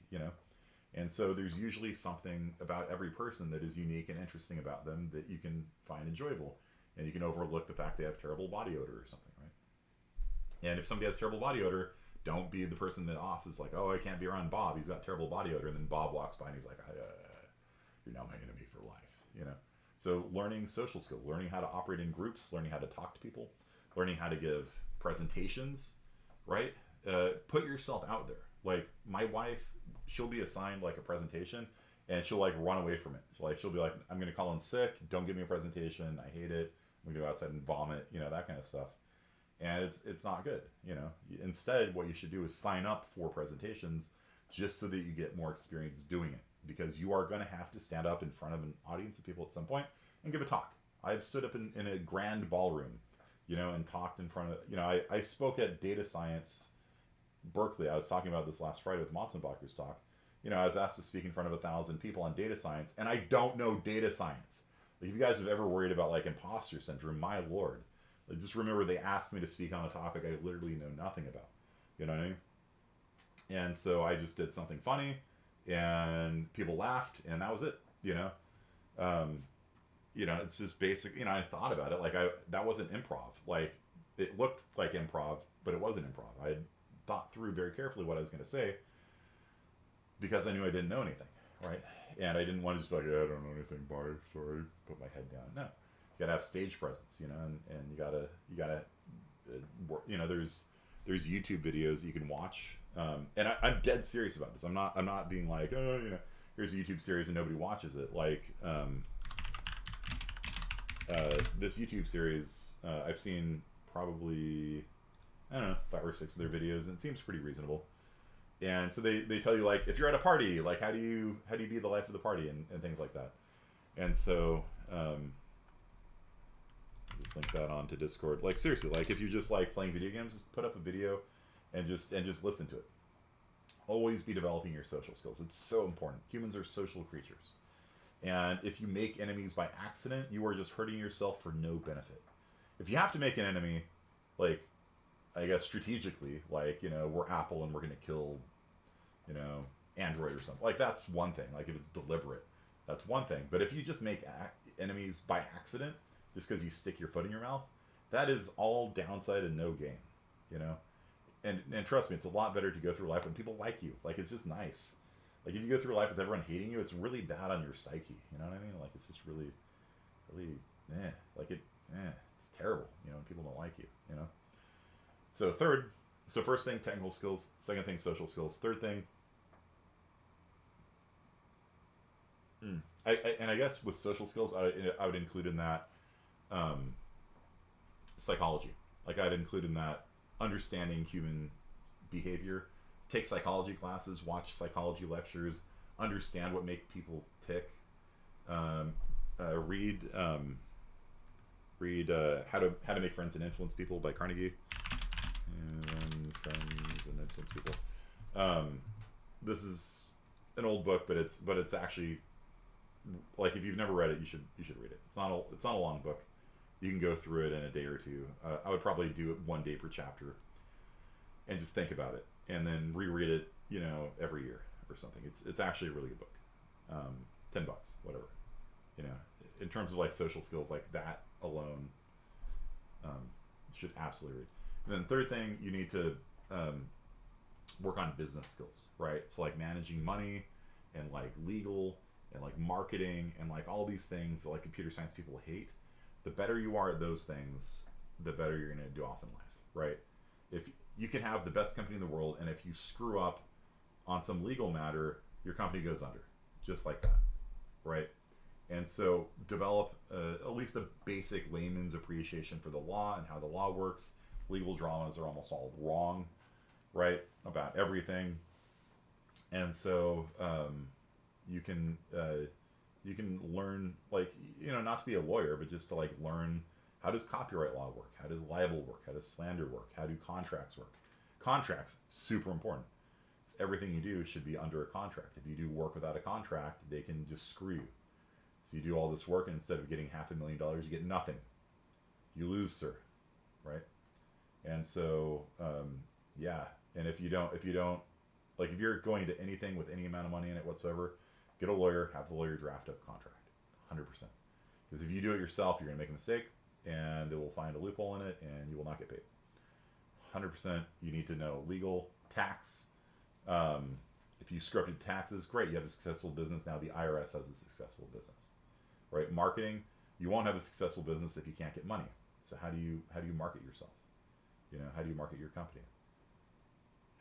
S1: And so there's usually something about every person that is unique and interesting about them that you can find enjoyable. And you can overlook the fact they have terrible body odor or something, right? And if somebody has terrible body odor, don't be the person that off is like, oh, I can't be around Bob. He's got terrible body odor. And then Bob walks by and he's like, you're now my enemy for life, So learning social skills, learning how to operate in groups, learning how to talk to people, learning how to give presentations, right? Put yourself out there. Like my wife, she'll be assigned like a presentation and she'll like run away from it. She'll be like, I'm going to call in sick. Don't give me a presentation. I hate it. I'm going to go outside and vomit, that kind of stuff. And it's not good, Instead, what you should do is sign up for presentations just so that you get more experience doing it, because you are going to have to stand up in front of an audience of people at some point and give a talk. I've stood up in a grand ballroom, and talked in front of, I spoke at data science Berkeley. I was talking about this last Friday with Motzenbacher's talk. I was asked to speak in front of 1,000 people on data science, and I don't know data science. Like, if you guys have ever worried about like imposter syndrome, my lord, like, just remember they asked me to speak on a topic I literally know nothing about. You know what I mean? And so I just did something funny, and people laughed, and that was it. It's just basic. I thought about it like that wasn't improv. Like, it looked like improv, but it wasn't improv. I had thought through very carefully what I was going to say because I knew I didn't know anything, right? And I didn't want to just be like, I don't know anything, bye, sorry, put my head down. No, you gotta have stage presence, and you gotta work. There's YouTube videos you can watch, and I'm dead serious about this. I'm not being like, oh, here's a YouTube series and nobody watches it. Like, this YouTube series, I've seen probably, I don't know, 5 or 6 of their videos, and it seems pretty reasonable. And so they tell you, like, if you're at a party, like, how do you be the life of the party, and things like that. And so just link that onto Discord. Like, seriously, like, if you just like playing video games, just put up a video and just listen to it. Always be developing your social skills. It's so important. Humans are social creatures. And if you make enemies by accident, you are just hurting yourself for no benefit. If you have to make an enemy, like, I guess strategically, like, we're Apple and we're going to kill, Android or something. Like, that's one thing. Like, if it's deliberate, that's one thing. But if you just make enemies by accident, just because you stick your foot in your mouth, that is all downside and no gain, And trust me, it's a lot better to go through life when people like you. Like, it's just nice. Like, if you go through life with everyone hating you, it's really bad on your psyche. You know what I mean? Like, it's just really, really, it's terrible, when people don't like you, So first thing, technical skills. Second thing, social skills. Third thing, I guess with social skills, I would include in that psychology. Like, I'd include in that understanding human behavior. Take psychology classes, watch psychology lectures, understand what makes people tick. Read How to Make Friends and Influence People by Carnegie. And Friends and Influence People. This is an old book, but it's actually, like, if you've never read it, you should read it. It's not a long book. You can go through it in a day or two. I would probably do it 1 day per chapter, and just think about it, and then reread it, every year or something. It's actually a really good book. $10, whatever. In terms of like social skills, like that alone, should absolutely read. And then third thing, you need to work on business skills, right? So like managing money and like legal and like marketing and like all these things that like computer science people hate, the better you are at those things, the better you're going to do off in life, right? If you can have the best company in the world, and if you screw up on some legal matter, your company goes under, just like that, right? And so develop at least a basic layman's appreciation for the law and how the law works. Legal dramas are almost all wrong, right, about everything. And so you can learn, like, you know, not to be a lawyer, but just to like learn, how does copyright law work? How does libel work? How does slander work? How do contracts work? Contracts, super important. So everything you do should be under a contract. If you do work without a contract, they can just screw you. So you do all this work, and instead of getting $500,000, you get nothing. You lose, sir, right? And so, yeah. And if you don't, like, if you're going to anything with any amount of money in it whatsoever, get a lawyer, have the lawyer draft up a contract, 100%. Because if you do it yourself, you're going to make a mistake, and they will find a loophole in it, and you will not get paid. 100%. You need to know legal, tax. If you scripted taxes, great. You have a successful business. Now the IRS has a successful business, right? Marketing, you won't have a successful business if you can't get money. So how do you market yourself? You know, how do you market your company?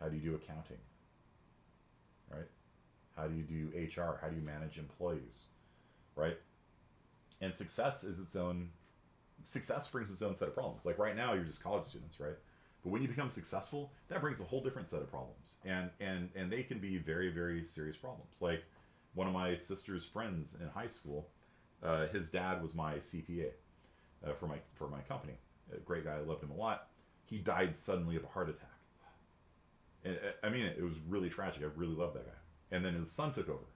S1: How do you do accounting? Right? How do you do HR? How do you manage employees? Right? And success brings its own set of problems. Like right now, you're just college students, right? But when you become successful, that brings a whole different set of problems. And they can be very, very serious problems. Like one of my sister's friends in high school, his dad was my CPA for my company. A great guy, I loved him a lot. He died suddenly of a heart attack. And I mean, it was really tragic. I really loved that guy. And then his son took over.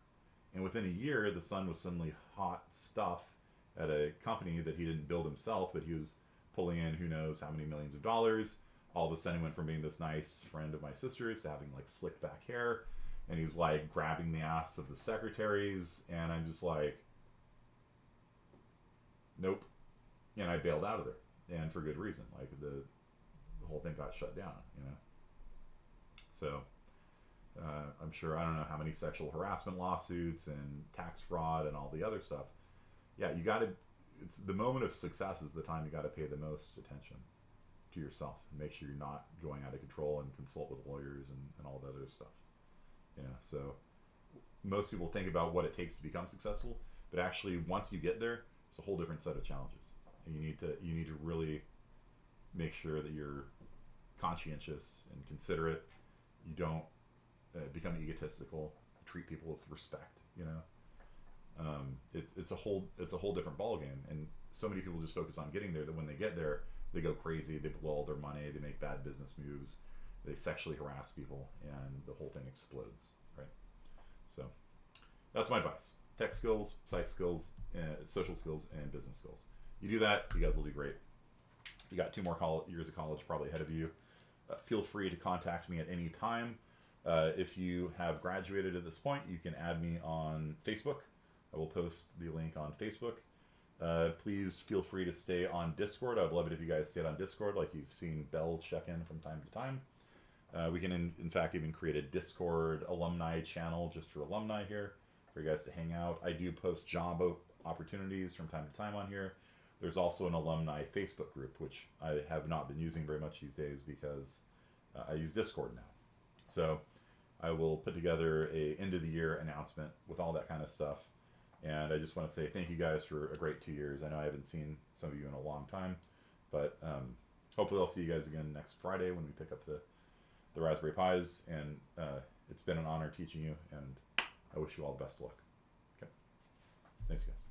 S1: And within a year, the son was suddenly hot stuff at a company that he didn't build himself, but he was pulling in who knows how many millions of dollars. All of a sudden, he went from being this nice friend of my sister's to having like slicked back hair. And he's like grabbing the ass of the secretaries. And I'm just like, nope. And I bailed out of there. And for good reason. Like the whole thing got shut down, you know. So I'm sure, I don't know how many sexual harassment lawsuits and tax fraud and all the other stuff. Yeah, you got to, it's the moment of success is the time you got to pay the most attention to yourself and make sure you're not going out of control, and consult with lawyers and all that other stuff. You know, so most people think about what it takes to become successful, but actually once you get there, it's a whole different set of challenges. And you need to really make sure that you're conscientious and considerate. You don't become egotistical. Treat people with respect. You know, it's a whole different ballgame. And so many people just focus on getting there that when they get there, they go crazy. They blow all their money. They make bad business moves. They sexually harass people, and the whole thing explodes. Right. So that's my advice: tech skills, psych skills, social skills, and business skills. You do that, you guys will do great. You got 2 more years of college probably ahead of you. Feel free to contact me at any time. If you have graduated at this point, you can add me on Facebook. I will post the link on Facebook. Please feel free to stay on Discord. I'd love it if you guys stayed on Discord, like you've seen Bell check in from time to time. We can, in fact, even create a Discord alumni channel just for alumni here, for you guys to hang out. I do post job opportunities from time to time on here. There's also an alumni Facebook group, which I have not been using very much these days because I use Discord now. So I will put together a end of the year announcement with all that kind of stuff. And I just want to say thank you guys for a great 2 years. I know I haven't seen some of you in a long time, but hopefully I'll see you guys again next Friday when we pick up the Raspberry Pis. And it's been an honor teaching you, and I wish you all the best of luck. Okay. Thanks, guys.